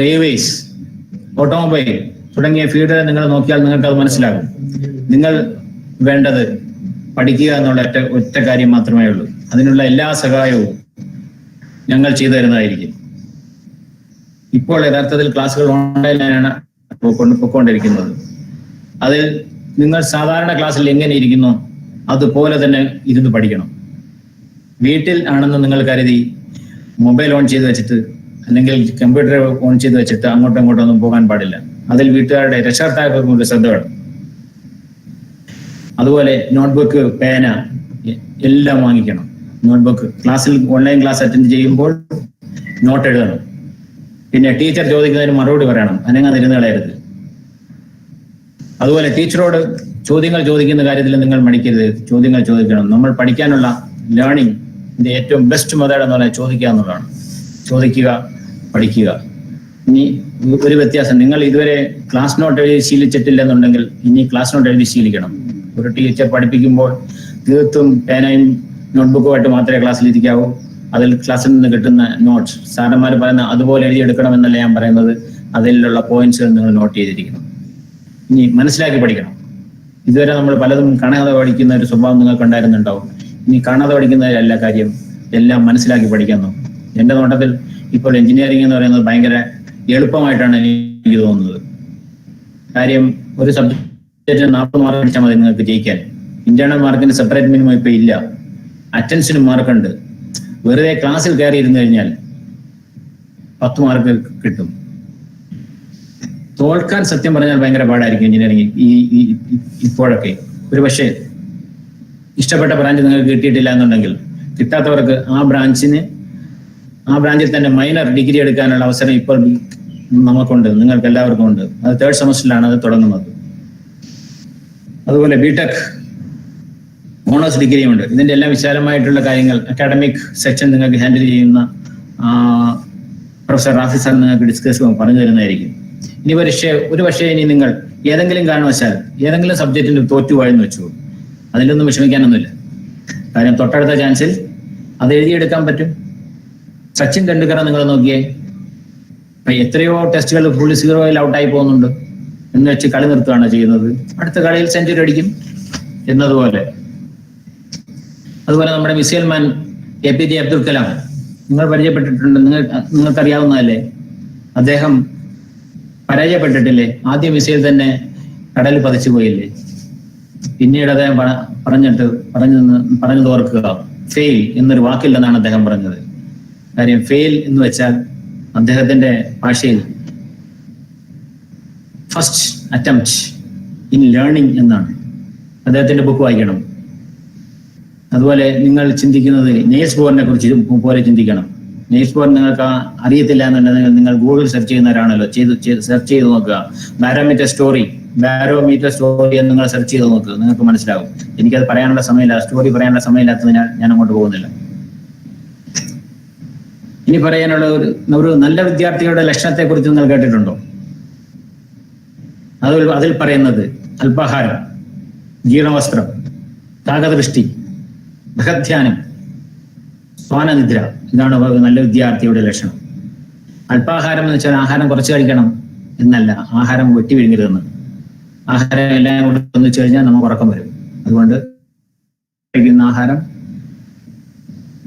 റെയിൽവേസ്, ഓട്ടോമൊബൈൽ തുടങ്ങിയ ഫീൽഡുകൾ നിങ്ങൾ നോക്കിയാൽ നിങ്ങൾക്ക് അത് മനസ്സിലാകും. നിങ്ങൾ വേണ്ടത് പഠിക്കുക എന്നുള്ള ഒറ്റ കാര്യം മാത്രമേ ഉള്ളൂ. അതിനുള്ള എല്ലാ സഹായവും ഞങ്ങൾ ചെയ്തു തരുന്നതായിരിക്കും. ഇപ്പോൾ യഥാർത്ഥത്തിൽ ക്ലാസ്സുകൾ ഓൺലൈനാണ് പൊയ്ക്കൊണ്ടിരിക്കുന്നത്. അതിൽ നിങ്ങൾ സാധാരണ ക്ലാസ്സിൽ എങ്ങനെ ഇരിക്കുന്നു അതുപോലെ തന്നെ ഇരുന്ന് പഠിക്കണം. വീട്ടിൽ ആണെന്ന് നിങ്ങൾ കരുതി മൊബൈൽ ഓൺ ചെയ്ത് വെച്ചിട്ട് അല്ലെങ്കിൽ കമ്പ്യൂട്ടർ ഓൺ ചെയ്ത് വെച്ചിട്ട് അങ്ങോട്ടും ഇങ്ങോട്ടും ഒന്നും പോകാൻ പാടില്ല. അതിൽ വീട്ടുകാരുടെ രക്ഷകർത്താക്കൾക്കും ഒരു ശ്രദ്ധ വേണം. അതുപോലെ നോട്ട്ബുക്ക്, പേന എല്ലാം വാങ്ങിക്കണം. നോട്ട്ബുക്ക് ക്ലാസ്സിൽ ഓൺലൈൻ ക്ലാസ് അറ്റൻഡ് ചെയ്യുമ്പോൾ നോട്ട് എഴുതണം. പിന്നെ ടീച്ചർ ചോദിക്കുന്നതിന് മറുപടി പറയണം, അനങ്ങാതിരുന്ന് കളയരുത്. അതുപോലെ ടീച്ചറോട് ചോദ്യങ്ങൾ ചോദിക്കുന്ന കാര്യത്തിൽ നിങ്ങൾ മടിക്കരുത്, ചോദ്യങ്ങൾ ചോദിക്കണം. നമ്മൾ പഠിക്കാനുള്ള ലേണിംഗ് ഏറ്റവും ബെസ്റ്റ് മെത്തേഡ് എന്ന് പറഞ്ഞാൽ ചോദിക്കുക എന്നുള്ളതാണ്. ചോദിക്കുക, പഠിക്കുക. ഇനി ഒരു വ്യത്യാസം, നിങ്ങൾ ഇതുവരെ ക്ലാസ് നോട്ട് എഴുതി ശീലിച്ചിട്ടില്ലെന്നുണ്ടെങ്കിൽ ഇനി ക്ലാസ് നോട്ട് എഴുതി ശീലിക്കണം. ഒരു ടീച്ചർ പഠിപ്പിക്കുമ്പോൾ തീർത്തും പേനയും നോട്ട്ബുക്കുമായിട്ട് മാത്രമേ ക്ലാസ്സിലിരിക്കാവൂ. അതിൽ ക്ലാസ്സിൽ നിന്ന് കിട്ടുന്ന നോട്ട്സ് സാറന്മാർ പറയുന്ന അതുപോലെ എഴുതിയെടുക്കണം എന്നല്ല ഞാൻ പറയുന്നത്. അതിലുള്ള പോയിന്റ്സുകൾ നിങ്ങൾ നോട്ട് ചെയ്തിരിക്കണം. ഇനി മനസ്സിലാക്കി പഠിക്കണം. ഇതുവരെ നമ്മൾ പലതും കാണാതെ പഠിക്കുന്ന ഒരു സ്വഭാവം നിങ്ങൾക്ക് ഉണ്ടായിരുന്നുണ്ടാവും. ഇനി കാണാതെ പഠിക്കുന്നതിലല്ല കാര്യം, എല്ലാം മനസ്സിലാക്കി പഠിക്കാൻ നോക്കും. എന്റെ നോട്ടത്തിൽ ഇപ്പോൾ എഞ്ചിനീയറിംഗ് എന്ന് പറയുന്നത് ഭയങ്കര എളുപ്പമായിട്ടാണ് എനിക്ക് തോന്നുന്നത്. കാര്യം ഒരു സബ്ജക്റ്റിന് 40 മാർക്ക് അടിച്ചാൽ മതി നിങ്ങൾക്ക് ജയിക്കാൻ. ഇന്റേണൽ മാർക്കിന് സെപ്പറേറ്റ് മിനിമം ഇപ്പൊ ഇല്ല. അറ്റൻഷന് മാർക്കുണ്ട്. വെറുതെ ക്ലാസ്സിൽ കയറി ഇരുന്ന് കഴിഞ്ഞാൽ 10 മാർക്ക് കിട്ടും. തോൽക്കാൻ സത്യം പറഞ്ഞാൽ ഭയങ്കര പാടായിരിക്കും എഞ്ചിനീയറിംഗ് ഇപ്പോഴൊക്കെ. ഒരു പക്ഷേ ഇഷ്ടപ്പെട്ട ബ്രാഞ്ച് നിങ്ങൾക്ക് കിട്ടിയിട്ടില്ല എന്നുണ്ടെങ്കിൽ കിട്ടാത്തവർക്ക് ആ ബ്രാഞ്ചിൽ തന്നെ മൈനർ ഡിഗ്രി എടുക്കാനുള്ള അവസരം ഇപ്പോൾ നമുക്കുണ്ട്, നിങ്ങൾക്ക് എല്ലാവർക്കും ഉണ്ട്. അത് 3rd സെമസ്റ്ററിലാണ് അത് തുടങ്ങുന്നത്. അതുപോലെ ബിടെക് ഓണേഴ്സ് ഡിഗ്രിയും ഉണ്ട്. ഇതിന്റെ എല്ലാം വിശാലമായിട്ടുള്ള കാര്യങ്ങൾ അക്കാഡമിക് സെക്ഷൻ നിങ്ങൾക്ക് ഹാൻഡിൽ ചെയ്യുന്ന പ്രൊഫസർ റാഫി സാർ നിങ്ങൾക്ക് ഡിസ്കസ് പറഞ്ഞു തരുന്നതായിരിക്കും. ഇനി ഒരു പക്ഷേ ഇനി നിങ്ങൾ ഏതെങ്കിലും കാരണവശാൽ ഏതെങ്കിലും സബ്ജക്റ്റിന് തോറ്റുപോയെന്ന് വെച്ചു, അതിലൊന്നും വിഷമിക്കാനൊന്നുമില്ല. കാര്യം തൊട്ടടുത്ത ചാൻസിൽ അത് എഴുതിയെടുക്കാൻ പറ്റും. സച്ചിൻ ടെണ്ടുൽക്കറെ നിങ്ങൾ നോക്കിയേ, എത്രയോ ടെസ്റ്റുകൾ ഫുൾ 0-ൽ ഔട്ടായി പോകുന്നുണ്ട് എന്ന് വെച്ച് കളി നിർത്തുകയാണ് ചെയ്യുന്നത്. അടുത്ത കളിയിൽ സെഞ്ചുറി അടിക്കും എന്നതുപോലെ. അതുപോലെ നമ്മുടെ മിസൈൽ മാൻ APJ അബ്ദുൽ കലാം നിങ്ങൾ പരിചയപ്പെട്ടിട്ടുണ്ട്, നിങ്ങൾക്കറിയാവുന്നതല്ലേ. അദ്ദേഹം പരാജയപ്പെട്ടിട്ടില്ലേ? ആദ്യ മിസൈൽ തന്നെ കടലിൽ പതിച്ചു പോയില്ലേ? പിന്നീട് അദ്ദേഹം പറഞ്ഞത് ഓർക്കുക, ഫെയിൽ എന്നൊരു വാക്കില്ലെന്നാണ് അദ്ദേഹം പറഞ്ഞത്. കാര്യം ഫെയിൽ എന്ന് വെച്ചാൽ അദ്ദേഹത്തിന്റെ ഭാഷയിൽ ഫസ്റ്റ് അറ്റംപ്റ്റ് ഇൻ ലേണിംഗ് എന്നാണ്. അദ്ദേഹത്തിന്റെ ബുക്ക് വായിക്കണം. അതുപോലെ നിങ്ങൾ ചിന്തിക്കുന്നത് നെയിൽസ് ബോറിനെ കുറിച്ച് പോലെ ചിന്തിക്കണം. നെയിൽസ് ബോർ നിങ്ങൾക്ക് അറിയത്തില്ല എന്നുണ്ടെങ്കിൽ നിങ്ങൾ ഗൂഗിൾ സെർച്ച് ചെയ്യുന്നവരാണല്ലോ, സെർച്ച് ചെയ്ത് നോക്കുക. ബാരോമീറ്റർ സ്റ്റോറി എന്ന് നിങ്ങൾ സെർച്ച് ചെയ്ത് നോക്കുക, നിങ്ങൾക്ക് മനസ്സിലാവും. എനിക്കത് പറയാനുള്ള സമയമില്ല, സ്റ്റോറി പറയാനുള്ള സമയമില്ലാത്തതിനാൽ ഞാൻ അങ്ങോട്ട് പോകുന്നില്ല. ഇനി പറയാനുള്ള ഒരു നല്ല വിദ്യാർത്ഥിയുടെ ലക്ഷണത്തെ കുറിച്ച് നിങ്ങൾ കേട്ടിട്ടുണ്ടോ? അതിൽ പറയുന്നത് അല്പാഹാരം, ജീർണവസ്ത്രം, താകദൃഷ്ടി, ബൃഹധ്യാനം, സ്വാനനിദ്ര. ഇതാണ് നല്ല വിദ്യാർത്ഥിയുടെ ലക്ഷണം. അല്പാഹാരം എന്ന് വെച്ചാൽ ആഹാരം കുറച്ച് കഴിക്കണം എന്നല്ല, ആഹാരം വെട്ടി വിഴുങ്ങരുതെന്ന്. ആഹാരം എല്ലാം കൂടെ ഒന്നിച്ചു കഴിഞ്ഞാൽ നമുക്ക് ഉറക്കം വരും. അതുകൊണ്ട് കഴിക്കുന്ന ആഹാരം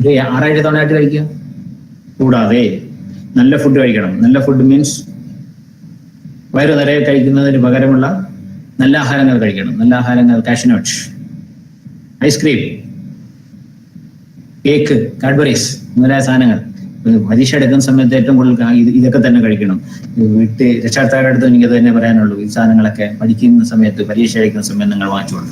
ഒരു 6-7 തവണയായിട്ട് കഴിക്കുക. കൂടാതെ നല്ല ഫുഡ് കഴിക്കണം. നല്ല ഫുഡ് മീൻസ് വയറു നിറയെ കഴിക്കുന്നതിന് പകരമുള്ള നല്ല ആഹാരങ്ങൾ കഴിക്കണം. നല്ല ആഹാരങ്ങൾ കാഷ്യൂനട്ട്, ഐസ്ക്രീം, കേക്ക്, കാഡ്ബറീസ് മുതലായ സാധനങ്ങൾ. പരീക്ഷ എടുക്കുന്ന സമയത്ത് ഏറ്റവും കൂടുതൽ ഇതൊക്കെ തന്നെ കഴിക്കണം. രക്ഷാകർത്താക്കളുടെ അടുത്ത് എനിക്ക് തന്നെ പറയാനുള്ളൂ, ഈ സാധനങ്ങളൊക്കെ പഠിക്കുന്ന സമയത്ത്, പരീക്ഷ കഴിക്കുന്ന സമയത്ത് നിങ്ങൾ വാങ്ങിച്ചോളൂ.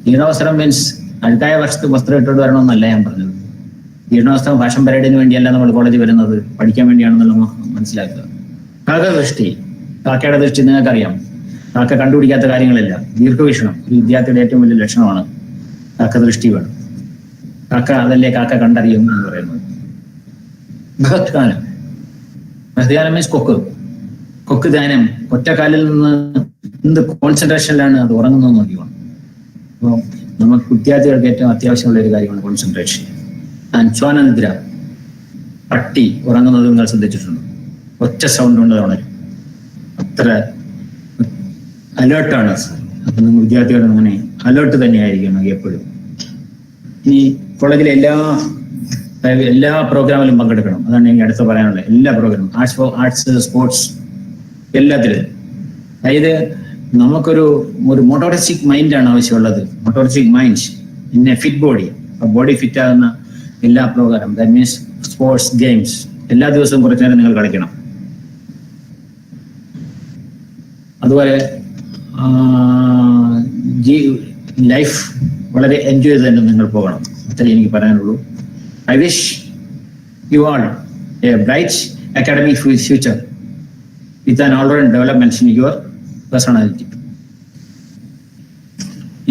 ജീർണവസ്ത്രം മീൻസ് അഴുക്കായ വസ്ത്രം ഇട്ടോട്ട് വരണമെന്നല്ല ഞാൻ പറഞ്ഞത്. ജീർണവസ്ത്രം ഫാഷൻ പരേഡിന് വേണ്ടിയല്ല നമ്മൾ കോളേജിൽ വരുന്നത്, പഠിക്കാൻ വേണ്ടിയാണെന്നുള്ള മനസ്സിലാക്കുക. കാക്കദൃഷ്ടി, കാക്കയുടെ ദൃഷ്ടി നിങ്ങൾക്കറിയാം. കാക്ക കണ്ടുപിടിക്കാത്ത കാര്യങ്ങളില്ല. ദീർഘവീക്ഷണം ഒരു വിദ്യാർത്ഥിയുടെ ഏറ്റവും വലിയ ലക്ഷണമാണ്. കാക്കദൃഷ്ടി വേണം. കാക്ക അതല്ലേ കാക്ക കണ്ടറിയും എന്ന് പറയുന്നത്. ബൃഹത്ഗാനം, ബൃഹത്ഗാനം മീൻസ് കൊക്ക് ധ്യാനം. ഒറ്റക്കാലിൽ നിന്ന് എന്ത് കോൺസെൻട്രേഷനിലാണ് അത് ഉറങ്ങുന്നത് നോക്കിയാണ്. അപ്പോൾ നമുക്ക് വിദ്യാർത്ഥികൾക്ക് ഏറ്റവും അത്യാവശ്യമുള്ള ഒരു കാര്യമാണ് കോൺസെൻട്രേഷൻ. ശ്വാനനിദ്ര, പട്ടി ഉറങ്ങുന്നത് നിങ്ങൾ ശ്രദ്ധിച്ചിട്ടുണ്ട്. ഒറ്റ സൗണ്ട് കൊണ്ട് ഉണരും. അത്ര അലേർട്ടാണ്. അപ്പൊ നിങ്ങൾ വിദ്യാർത്ഥികൾ അങ്ങനെ അലേർട്ട് തന്നെയായിരിക്കണം എപ്പോഴും. ഇനി കോളേജിലെ എല്ലാ പ്രോഗ്രാമിലും പങ്കെടുക്കണം. അതാണ് എനിക്ക് അടുത്ത് പറയാനുള്ളത്. എല്ലാ പ്രോഗ്രാമും, ആർട്സ്, സ്പോർട്സ്, എല്ലാത്തിലും. അതായത് നമുക്കൊരു മോട്ടോറിസ്റ്റിക് മൈൻഡാണ് ആവശ്യമുള്ളത്. മോട്ടോറിസ്റ്റിക് mind in a fit body. Body fit ആകുന്ന എല്ലാ program, that means sports, games എല്ലാ ദിവസവും കുറച്ചു നേരം നിങ്ങൾ കളിക്കണം. അതുപോലെ ലൈഫ് വളരെ എൻജോയ് ചെയ്ത് തന്നെ നിങ്ങൾ പോകണം. അത്രേ എനിക്ക് പറയാനുള്ളൂ. I wish you all a bright academic future with an all-round development in your personality.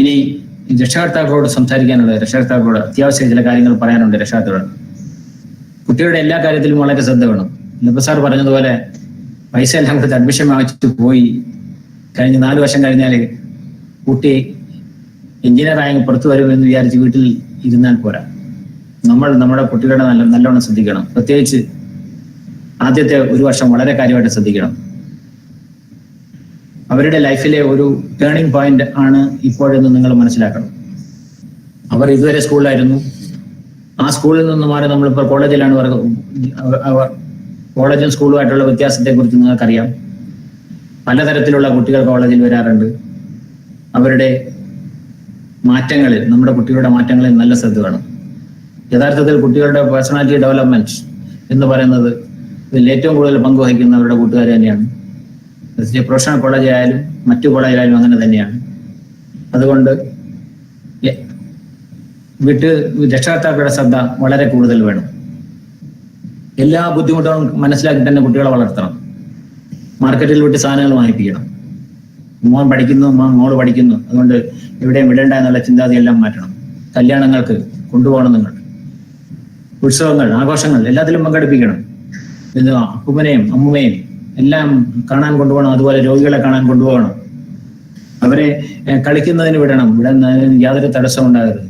ഇനി രക്ഷകർത്താക്കളോട് സംസാരിക്കാനുള്ളത്, രക്ഷകർത്താക്കളോട് അത്യാവശ്യ ചില കാര്യങ്ങൾ പറയാനുണ്ട്. രക്ഷകർത്താക്കളോട് കുട്ടികളുടെ എല്ലാ കാര്യത്തിലും വളരെ ശ്രദ്ധ വേണം. ലബ സാർ പറഞ്ഞതുപോലെ പൈസ എല്ലാം കൊടുത്ത് അഡ്മിഷൻ വാങ്ങിച്ചിട്ട് പോയി കഴിഞ്ഞ് 4 വർഷം കഴിഞ്ഞാൽ കുട്ടി എഞ്ചിനീയറായി പുറത്തു വരുമെന്ന് വിചാരിച്ച് വീട്ടിൽ ഇരുന്നാൽ പോരാ. നമ്മൾ നമ്മുടെ കുട്ടികളെ നല്ലോണം ശ്രദ്ധിക്കണം. പ്രത്യേകിച്ച് ആദ്യത്തെ 1 വർഷം വളരെ കാര്യമായിട്ട് ശ്രദ്ധിക്കണം. അവരുടെ ലൈഫിലെ ഒരു ടേണിംഗ് പോയിന്റ് ആണ് ഇപ്പോഴെന്ന് നിങ്ങൾ മനസ്സിലാക്കണം. അവർ ഇതുവരെ സ്കൂളിലായിരുന്നു. ആ സ്കൂളിൽ നിന്ന് മാറി നമ്മളിപ്പോൾ കോളേജിലാണ്. കോളേജും സ്കൂളുമായിട്ടുള്ള വ്യത്യാസത്തെ കുറിച്ച് നിങ്ങൾക്കറിയാം. പലതരത്തിലുള്ള കുട്ടികൾ കോളേജിൽ വരാറുണ്ട്. അവരുടെ മാറ്റങ്ങളിൽ, നമ്മുടെ കുട്ടികളുടെ മാറ്റങ്ങളിൽ നല്ല ശ്രദ്ധ വേണം. യഥാർത്ഥത്തിൽ കുട്ടികളുടെ പേഴ്സണാലിറ്റി ഡെവലപ്മെന്റ് എന്ന് പറയുന്നത് ഇതിൽ ഏറ്റവും കൂടുതൽ പങ്കുവഹിക്കുന്നവരുടെ കൂട്ടുകാർ തന്നെയാണ്. പ്രൊഫഷണൽ കോളേജ് ആയാലും മറ്റു കോളേജിലായാലും അങ്ങനെ തന്നെയാണ്. അതുകൊണ്ട് രക്ഷകർത്താക്കളുടെ ശ്രദ്ധ വളരെ കൂടുതൽ വേണം. എല്ലാ ബുദ്ധിമുട്ടുകളും മനസ്സിലാക്കി തന്നെ കുട്ടികളെ വളർത്തണം. മാർക്കറ്റിൽ വിട്ട് സാധനങ്ങൾ വാങ്ങിപ്പിക്കണം. മോൻ പഠിക്കുന്നു, മോള് പഠിക്കുന്നു, അതുകൊണ്ട് എവിടെയും വിടേണ്ട എന്നുള്ള ചിന്താഗതിയെല്ലാം മാറ്റണം. കല്യാണങ്ങൾക്ക് കൊണ്ടുപോകണം. നിങ്ങൾ ഉത്സവങ്ങൾ, ആഘോഷങ്ങൾ എല്ലാത്തിലും പങ്കെടുപ്പിക്കണം. അപ്പൂപ്പനെയും അമ്മുമ്മയും എല്ലാം കാണാൻ കൊണ്ടുപോകണം. അതുപോലെ രോഗികളെ കാണാൻ കൊണ്ടുപോകണം. അവരെ കളിക്കുന്നതിന് വിടണം. വിടുന്നതിന് യാതൊരു തടസ്സം ഉണ്ടാകരുത്.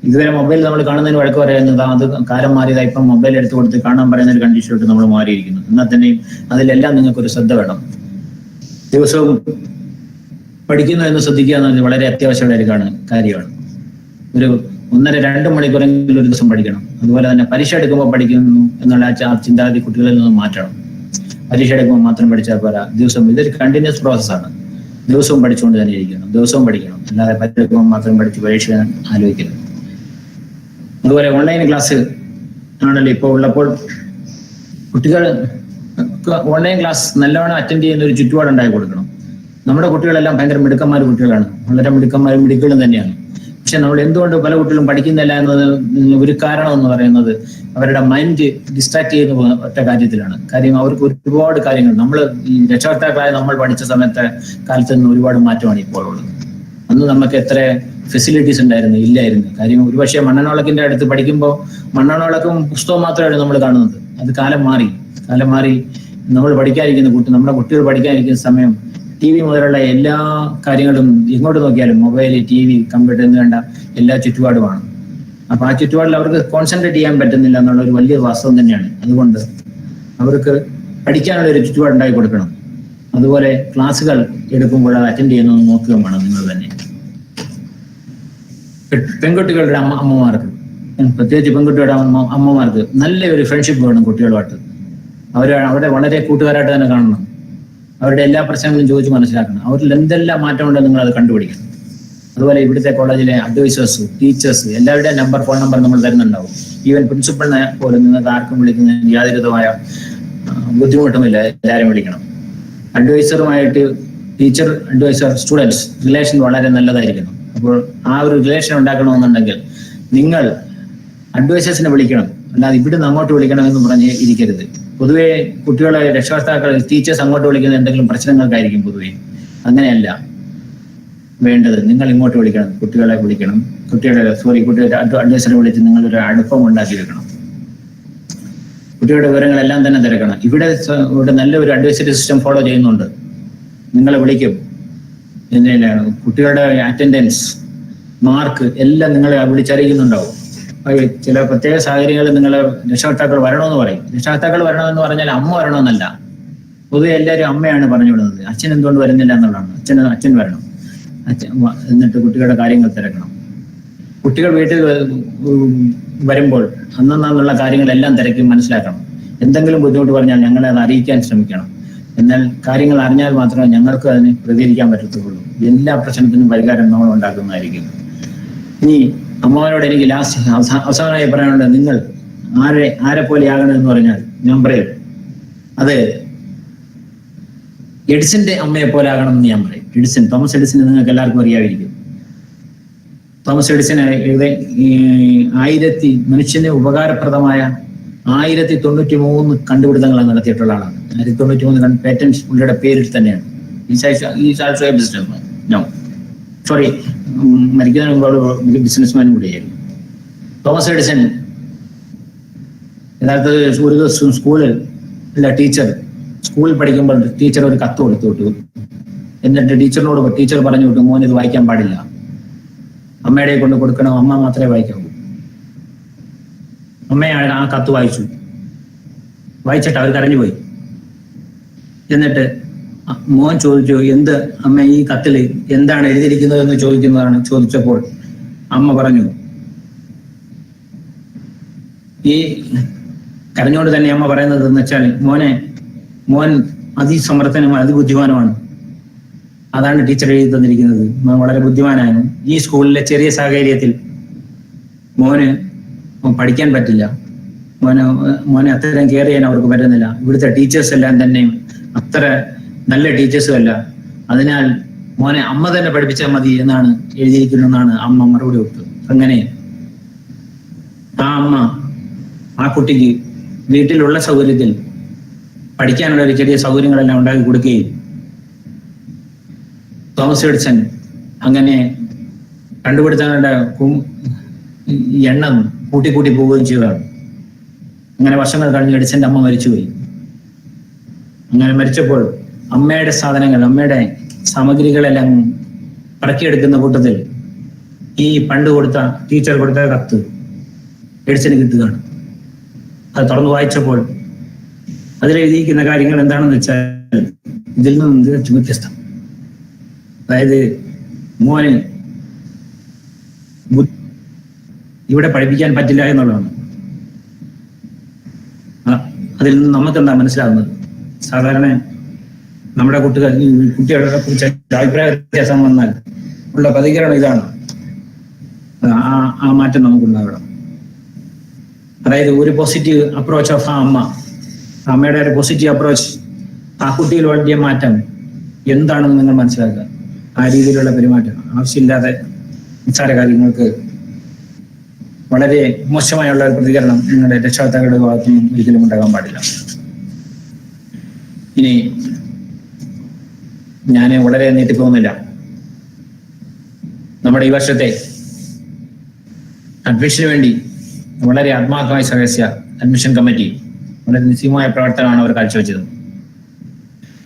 ഇതുവരെ മൊബൈൽ നമ്മൾ കാണുന്നതിന് വഴക്ക് പറയുന്നത് അത് കാലം മാറിയതാ, ഇപ്പം മൊബൈൽ എടുത്തു കൊടുത്ത് കാണാൻ പറയുന്ന ഒരു കണ്ടീഷനിലോട്ട് നമ്മൾ മാറിയിരിക്കുന്നു. എന്നാൽ തന്നെയും അതിലെല്ലാം നിങ്ങൾക്കൊരു ശ്രദ്ധ വേണം. ദിവസവും പഠിക്കുന്നു എന്ന് ശ്രദ്ധിക്കുക എന്നത് വളരെ അത്യാവശ്യമുള്ള ഒരു കാര്യമാണ്. ഒരു 1.5-2 മണിക്കൂറെങ്കിലും ഒരു ദിവസം പഠിക്കണം. അതുപോലെ തന്നെ പരീക്ഷ എടുക്കുമ്പോൾ പഠിക്കുന്നു എന്നുള്ള ആ ചിന്താഗതി കുട്ടികളിൽ നിന്ന് മാറ്റണം. പരീക്ഷ എടുക്കുമ്പോൾ മാത്രം പഠിച്ചാൽ പോരാ. ദിവസം ഇതൊരു കണ്ടിന്യൂസ് പ്രോസസ്സാണ്. ദിവസവും പഠിച്ചുകൊണ്ട് തന്നെ ഇരിക്കണം. ദിവസവും പഠിക്കണം. അല്ലാതെ പരീക്ഷ എടുക്കുമ്പോൾ മാത്രം പഠിച്ച് പരീക്ഷ ആലോചിക്കരുത്. അതുപോലെ ഓൺലൈൻ ക്ലാസ് ആണല്ലോ ഇപ്പോൾ ഉള്ളപ്പോൾ കുട്ടികൾ ഓൺലൈൻ ക്ലാസ് നല്ലവണ്ണം അറ്റൻഡ് ചെയ്യുന്ന ഒരു ചുറ്റുപാട് ഉണ്ടാക്കി കൊടുക്കണം. നമ്മുടെ കുട്ടികളെല്ലാം ഭയങ്കര മിടുക്കന്മാർ കുട്ടികളാണ്. വളരെ മിടുക്കളും തന്നെയാണ്. പക്ഷെ നമ്മൾ എന്തുകൊണ്ട് പല കുട്ടികളും പഠിക്കുന്നില്ല എന്നത് ഒരു കാരണം എന്ന് പറയുന്നത് അവരുടെ മൈൻഡ് ഡിസ്ട്രാക്ട് ചെയ്യുന്ന ഒറ്റ കാര്യത്തിലാണ്. കാര്യം അവർക്ക് ഒരുപാട് കാര്യങ്ങൾ നമ്മൾ ഈ രക്ഷകർത്താക്കളായ നമ്മൾ പഠിച്ച സമയത്തെ കാലത്ത് നിന്ന് ഒരുപാട് മാറ്റമാണ് ഇപ്പോൾ ഉള്ളത്. അന്ന് നമുക്ക് എത്ര ഫെസിലിറ്റീസ് ഇല്ലായിരുന്നു. കാര്യം ഒരുപക്ഷെ മണ്ണെണ്ണവിളക്കിന്റെ അടുത്ത് പഠിക്കുമ്പോൾ മണ്ണെണ്ണവിളക്കും പുസ്തകവും മാത്രമാണ് നമ്മൾ കാണുന്നത്. അത് കാലം മാറി നമ്മൾ പഠിക്കാതിരിക്കുന്ന നമ്മുടെ കുട്ടികൾ പഠിക്കാതിരിക്കുന്ന സമയം TV മുതലുള്ള എല്ലാ കാര്യങ്ങളും ഇങ്ങോട്ട് നോക്കിയാലും മൊബൈൽ, TV, കമ്പ്യൂട്ടർ എന്ന് വേണ്ട എല്ലാ ചുറ്റുപാടുമാണ്. അപ്പൊ ആ ചുറ്റുപാടിൽ അവർക്ക് കോൺസെൻട്രേറ്റ് ചെയ്യാൻ പറ്റുന്നില്ല എന്നുള്ള ഒരു വലിയ വാസ്തവം തന്നെയാണ്. അതുകൊണ്ട് അവർക്ക് പഠിക്കാനുള്ള ഒരു ചുറ്റുപാട് ഉണ്ടാക്കി കൊടുക്കണം. അതുപോലെ ക്ലാസ്സുകൾ എടുക്കുമ്പോൾ അത് അറ്റൻഡ് ചെയ്യുന്നത് നോക്കുകയും വേണം നിങ്ങൾ തന്നെ. പെൺകുട്ടികളുടെ അമ്മമാർക്ക്, പ്രത്യേകിച്ച് പെൺകുട്ടികളുടെ അമ്മമാർക്ക് നല്ല ഒരു ഫ്രണ്ട്ഷിപ്പ് വേണം കുട്ടികളുമായിട്ട്. അവരെ വളരെ കൂട്ടുകാരായിട്ട് തന്നെ കാണണം. അവരുടെ എല്ലാ പ്രശ്നങ്ങളും ചോദിച്ച് മനസ്സിലാക്കണം. അവരിൽ എന്തെല്ലാം മാറ്റമുണ്ടെന്ന് നിങ്ങൾ അത് കണ്ടുപിടിക്കണം. അതുപോലെ ഇവിടുത്തെ കോളേജിലെ അഡ്വൈസേഴ്സ്, ടീച്ചേഴ്സ് എല്ലാവരുടെയും ഫോൺ നമ്പർ നമ്മൾ തരുന്നുണ്ടാവും. ഈവൻ പ്രിൻസിപ്പളിനെ പോലും നിങ്ങൾക്ക് ആർക്കും വിളിക്കുന്നതിന് യാതൊരു വിധമായ ബുദ്ധിമുട്ടുമില്ല. എല്ലാവരും വിളിക്കണം. അഡ്വൈസറുമായിട്ട് അഡ്വൈസർ സ്റ്റുഡൻസ് റിലേഷൻ വളരെ നല്ലതായിരിക്കണം. അപ്പോൾ ആ ഒരു റിലേഷൻ ഉണ്ടാക്കണമെന്നുണ്ടെങ്കിൽ നിങ്ങൾ അഡ്വൈസേഴ്സിനെ വിളിക്കണം. അല്ലാതെ ഇവിടുന്ന് അങ്ങോട്ട് വിളിക്കണം എന്ന് പറഞ്ഞ് ഇരിക്കരുത്. പൊതുവെ കുട്ടികളെ രക്ഷകർത്താക്കൾ, ടീച്ചേഴ്സ് അങ്ങോട്ട് വിളിക്കുന്ന എന്തെങ്കിലും പ്രശ്നങ്ങൾക്കായിരിക്കും പൊതുവെ. അങ്ങനെയല്ല. വേണ്ടത്. നിങ്ങൾ ഇങ്ങോട്ട് വിളിക്കണം, കുട്ടികളെ വിളിക്കണം, കുട്ടികളുടെ അഡ്വൈസറെ വിളിച്ച് നിങ്ങളൊരു അടുപ്പം ഉണ്ടാക്കിയെടുക്കണം. കുട്ടികളുടെ വിവരങ്ങളെല്ലാം തന്നെ തിരക്കണം. ഇവിടെ നല്ലൊരു അഡ്വൈസറി സിസ്റ്റം ഫോളോ ചെയ്യുന്നുണ്ട്. നിങ്ങളെ വിളിക്കും, കുട്ടികളുടെ അറ്റൻഡൻസ്, മാർക്ക് എല്ലാം നിങ്ങളെ വിളിച്ചറിയിക്കുന്നുണ്ടാവും. ചില പ്രത്യേക സാഹചര്യങ്ങളിൽ നിങ്ങളെ രക്ഷകർത്താക്കൾ വരണമെന്ന് പറയും. രക്ഷകർത്താക്കൾ വരണമെന്ന് പറഞ്ഞാൽ അമ്മ വരണമെന്നല്ല, പൊതുവെ എല്ലാവരും അമ്മയാണ് പറഞ്ഞു വിടുന്നത്. അച്ഛൻ എന്തുകൊണ്ട് വരുന്നില്ല എന്നുള്ളതാണ്. അച്ഛൻ വരണം, എന്നിട്ട് കുട്ടികളുടെ കാര്യങ്ങൾ തിരക്കണം. കുട്ടികൾ വീട്ടിൽ വരുമ്പോൾ അന്നുള്ള കാര്യങ്ങളെല്ലാം തിരക്കി മനസ്സിലാക്കണം. എന്തെങ്കിലും ബുദ്ധിമുട്ട് പറഞ്ഞാൽ ഞങ്ങളെ അത് അറിയിക്കാൻ ശ്രമിക്കണം. എന്നാൽ കാര്യങ്ങൾ അറിഞ്ഞാൽ മാത്രമേ ഞങ്ങൾക്ക് അതിന് പ്രതികരിക്കാൻ പറ്റത്തുള്ളൂ. എല്ലാ പ്രശ്നത്തിനും പരിഹാരം നമ്മൾ ഉണ്ടാക്കുന്നതായിരിക്കും. ഇനി അമ്മാവനോട് എനിക്ക് അവസാനമായി പറയാനുള്ളത്, നിങ്ങൾ ആരെ പോലെയാകണം എന്ന് പറഞ്ഞാൽ ഞാൻ പറയും, അത് എഡിസന്റെ അമ്മയെ പോലെ ആകണം എന്ന് ഞാൻ പറയും. തോമസ് എഡിസനെ നിങ്ങൾക്ക് എല്ലാവർക്കും അറിയാമായിരിക്കും. തോമസ് എഡിസന് മനുഷ്യന് ഉപകാരപ്രദമായ 1093 കണ്ടുപിടുത്തങ്ങളാണ് നടത്തിയിട്ടുള്ള ആളാണ്. 1093 പേറ്റൻസ് പുള്ളിയുടെ പേരിൽ തന്നെയാണ്. മരിക്കുന്നതിന് മുമ്പ് ബിസിനസ്മാൻ കൂടിയായിരുന്നു തോമസ് എഡിസൺ. യഥാർത്ഥത്തിൽ ഒരു ദിവസം സ്കൂളിൽ പഠിക്കുമ്പോൾ ടീച്ചർ ഒരു കത്ത് കൊടുത്തു വിട്ടു. എന്നിട്ട് ടീച്ചർ പറഞ്ഞു വിട്ടു, മോൻ ഇത് വായിക്കാൻ പാടില്ല, അമ്മയുടെ കൊണ്ട് കൊടുക്കണം, അമ്മ മാത്രമേ വായിക്കാവൂ. അമ്മയാണ് ആ കത്ത് വായിച്ചിട്ട് അവർ കരഞ്ഞുപോയി. എന്നിട്ട് മോൻ ചോദിച്ചു, എന്ത് അമ്മ ഈ കത്തിൽ എന്താണ് എഴുതിയിരിക്കുന്നത് എന്ന് ചോദിച്ചപ്പോൾ അമ്മ പറഞ്ഞു, ഈ കരഞ്ഞോട് തന്നെ അമ്മ പറയുന്നത് എന്ന് വെച്ചാൽ, മോൻ അതിസമർത്ഥനും അതിബുദ്ധിമാനുമാണ്, അതാണ് ടീച്ചർ എഴുതി തന്നിരിക്കുന്നത്. മോൻ വളരെ ബുദ്ധിമാനാണ്. ഈ സ്കൂളിലെ ചെറിയ സാഹചര്യത്തിൽ മോന് പഠിക്കാൻ പറ്റില്ല, മോനെ അത്രയും കെയർ ചെയ്യാൻ അവർക്ക് പറ്റുന്നില്ല. ഇവിടുത്തെ ടീച്ചേഴ്സ് എല്ലാം തന്നെ അത്ര നല്ല ടീച്ചേഴ്സും അല്ല. അതിനാൽ മോനെ അമ്മ തന്നെ പഠിപ്പിച്ചാൽ മതി എന്നാണ് എഴുതിയിരിക്കുന്നതെന്നാണ് അമ്മ മറുപടി കൊടുത്തത്. അങ്ങനെ ആ അമ്മ ആ കുട്ടിക്ക് വീട്ടിലുള്ള സൗകര്യത്തിൽ പഠിക്കാനുള്ള ഒരു ചെറിയ സൗകര്യങ്ങളെല്ലാം ഉണ്ടാക്കി കൊടുക്കുകയും തോമസ് എഡിസൺ അങ്ങനെ കണ്ടുപിടുത്തങ്ങളുടെ എണ്ണം കൂട്ടി പോവുകയും ചെയ്തതാണ്. അങ്ങനെ വർഷങ്ങൾ കഴിഞ്ഞ് എഡിസന്റെ അമ്മ മരിച്ചുപോയി. അങ്ങനെ മരിച്ചപ്പോൾ അമ്മയുടെ സാധനങ്ങൾ, അമ്മയുടെ സാമഗ്രികളെല്ലാം പറക്കിയെടുക്കുന്ന കൂട്ടത്തിൽ ഈ ടീച്ചർ കൊടുത്ത കത്ത് എഡിസന് കിട്ടുകയാണ്. അത് തുറന്നു വായിച്ചപ്പോൾ അതിലെഴുതിയിരിക്കുന്ന കാര്യങ്ങൾ എന്താണെന്ന് വെച്ചാൽ ഇതിൽ നിന്ന് തികച്ചും വ്യത്യസ്തം. അതായത് മോന് ഇവിടെ പഠിപ്പിക്കാൻ പറ്റില്ല എന്നുള്ളതാണ്. അതിൽ നിന്ന് നമുക്കെന്താ മനസ്സിലാകുന്നത്? സാധാരണ നമ്മുടെ കുട്ടികളെ കുറിച്ച് അഭിപ്രായ വ്യത്യാസം വന്നാൽ ഉള്ള പ്രതികരണം ഇതാണ്. ആ മാറ്റം നമുക്കുണ്ടാകണം. അതായത് ഒരു പോസിറ്റീവ് അപ്രോച്ച് ഓഫ് അമ്മയുടെ ഒരു പോസിറ്റീവ് അപ്രോച്ച് ആ കുട്ടിയിൽ വലിയ മാറ്റം എന്താണെന്ന് നിങ്ങൾ മനസ്സിലാക്കുക. ആ രീതിയിലുള്ള പെരുമാറ്റം ആവശ്യമില്ലാതെ നിസ്സാര കാര്യങ്ങൾക്ക് വളരെ മോശമായുള്ള പ്രതികരണം നിങ്ങളുടെ രക്ഷകർത്താക്കളുടെ ഭാഗത്തുനിന്നും ഒരിക്കലും ഉണ്ടാകാൻ പാടില്ല. ഇനി ഞാൻ വളരെ നീട്ടിപ്പോകുന്നില്ല. നമ്മുടെ ഈ വർഷത്തെ അഡ്മിഷന് വേണ്ടി വളരെ ആത്മാർത്ഥമായി സഹകരിച്ച അഡ്മിഷൻ കമ്മിറ്റി വളരെ നിസ്സീമമായ പ്രവർത്തനമാണ് അവർ കാഴ്ചവെച്ചത്.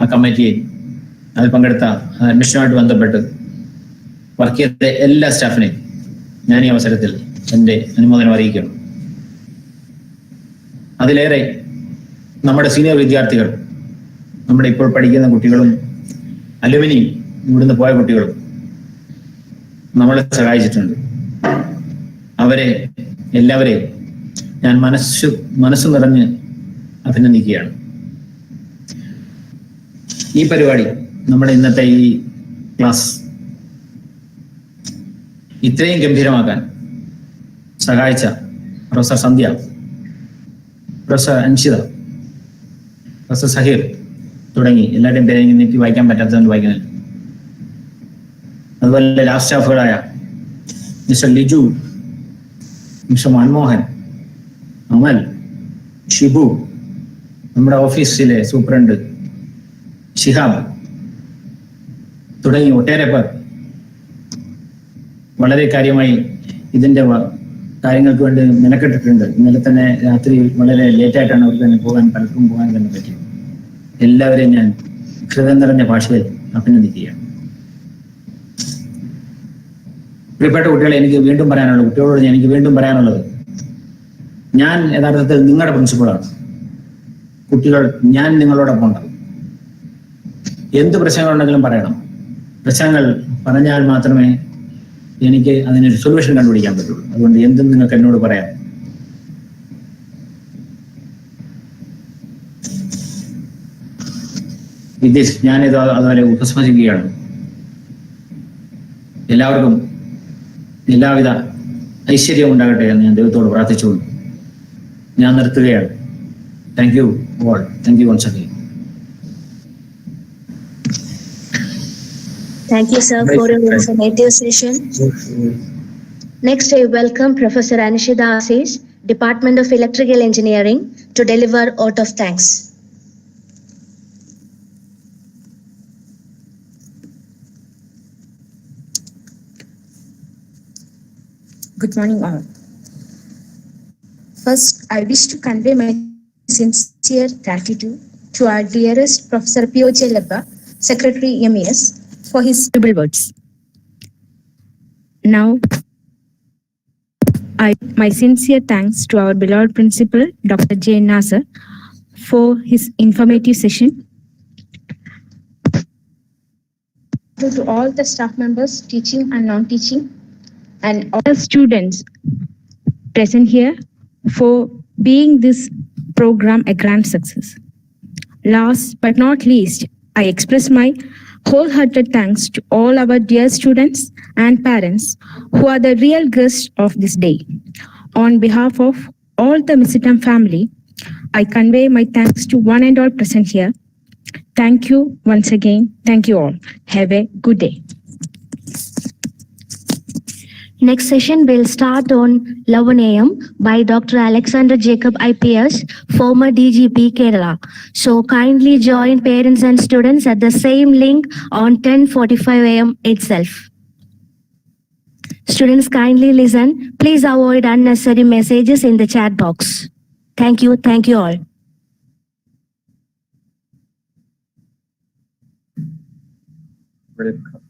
ആ കമ്മിറ്റിയെ അതിൽ പങ്കെടുത്ത അഡ്മിഷനുമായിട്ട് ബന്ധപ്പെട്ട് വർക്ക് ചെയ്ത എല്ലാ സ്റ്റാഫിനെയും ഞാൻ ഈ അവസരത്തിൽ എൻ്റെ അനുമോദനം അറിയിക്കുന്നു. അതിലേറെ നമ്മുടെ സീനിയർ വിദ്യാർത്ഥികൾ, നമ്മുടെ ഇപ്പോൾ പഠിക്കുന്ന കുട്ടികളും അലുമിനിയും ഇവിടുന്ന് പോയ കുട്ടികളും നമ്മളെ സഹായിച്ചിട്ടുണ്ട്. അവരെ എല്ലാവരെയും ഞാൻ മനസ്സ് നിറഞ്ഞ് അഭിനന്ദിക്കുകയാണ്. ഈ പരിപാടി, നമ്മുടെ ഇന്നത്തെ ഈ ക്ലാസ് ഇത്രയും ഗംഭീരമാക്കാൻ സഹായിച്ച professor Sandhya, professor Anshita, professor Saheer തുടങ്ങി എല്ലാവരുടെയും പേരെ നീട്ടി വായിക്കാൻ പറ്റാത്തതുകൊണ്ട് വായിക്കുന്നില്ല. അതുപോലെ ലാസ്റ്റ് സ്റ്റാഫുകളായ മിസ്റ്റർ ലിജു, മിസ്റ്റർ മൻമോഹൻ, അമൽ, ഷിബു, നമ്മുടെ ഓഫീസിലെ സൂപ്രണ്ട് ഷിഹാബ് തുടങ്ങി ഒട്ടേറെ പേർ വളരെ കാര്യമായി ഇതിന്റെ കാര്യങ്ങൾക്ക് വേണ്ടി മെനക്കെട്ടിട്ടുണ്ട്. ഇന്നലെ തന്നെ രാത്രി വളരെ ലേറ്റായിട്ടാണ് അവർക്ക് തന്നെ പലർക്കും പോകാൻ തന്നെ പറ്റിയത്. എല്ലാവരെയും ഞാൻ ഹൃദയം നിറഞ്ഞ ഭാഷയിൽ അഭിനന്ദിക്കുകയാണ്. പ്രിയപ്പെട്ട കുട്ടികളെ, എനിക്ക് വീണ്ടും പറയാനുള്ളത്, കുട്ടികളോട് എനിക്ക് വീണ്ടും പറയാനുള്ളത്, ഞാൻ യഥാർത്ഥത്തിൽ നിങ്ങളുടെ പ്രിൻസിപ്പളാണ്. കുട്ടികൾ, ഞാൻ നിങ്ങളോടൊപ്പം ഉണ്ടാകും. എന്ത് പ്രശ്നങ്ങളുണ്ടെങ്കിലും പറയണം. പ്രശ്നങ്ങൾ പറഞ്ഞാൽ മാത്രമേ എനിക്ക് അതിനൊരു സൊല്യൂഷൻ കണ്ടുപിടിക്കാൻ പറ്റുള്ളൂ. അതുകൊണ്ട് എന്തും നിങ്ങൾക്ക് എന്നോട് പറയാം. വിദ്യേഷ്, ഞാനിത് അതുവരെ ഉപസ്മരിക്കുകയാണ്. എല്ലാവർക്കും എല്ലാവിധ ഐശ്വര്യവും ഉണ്ടാകട്ടെ എന്ന് ഞാൻ ദൈവത്തോട് പ്രാർത്ഥിച്ചുകൊണ്ട് ഞാൻ നിർത്തുകയാണ്. Thank you all. Thank you once again. Thank you, sir, for your informative session. Next, I welcome Professor Anishida Ashish, Department of Electrical Engineering, to deliver vote of thanks. Good morning, all. First, I wish to convey my sincere gratitude to our dearest Professor P.O.J. Labba, Secretary MES, for his noble words. Now, my sincere thanks to our beloved principal, Dr. J. Nasser, for his informative session. To all the staff members, teaching and non-teaching, and all students present here for being this program a grand success. Last but not least, I express my wholehearted thanks to all our dear students and parents who are the real guests of this day. On behalf of all the Misitam family, I convey my thanks to one and all present here. Thank you once again. Thank you all. Have a good day. Next session will start on 11 a.m. by Dr. Alexander Jacob IPS, former DGP Kerala. So kindly join parents and students at the same link on 10:45 a.m. itself. Students, kindly listen. Please avoid unnecessary messages in the chat box. Thank you. Thank you all.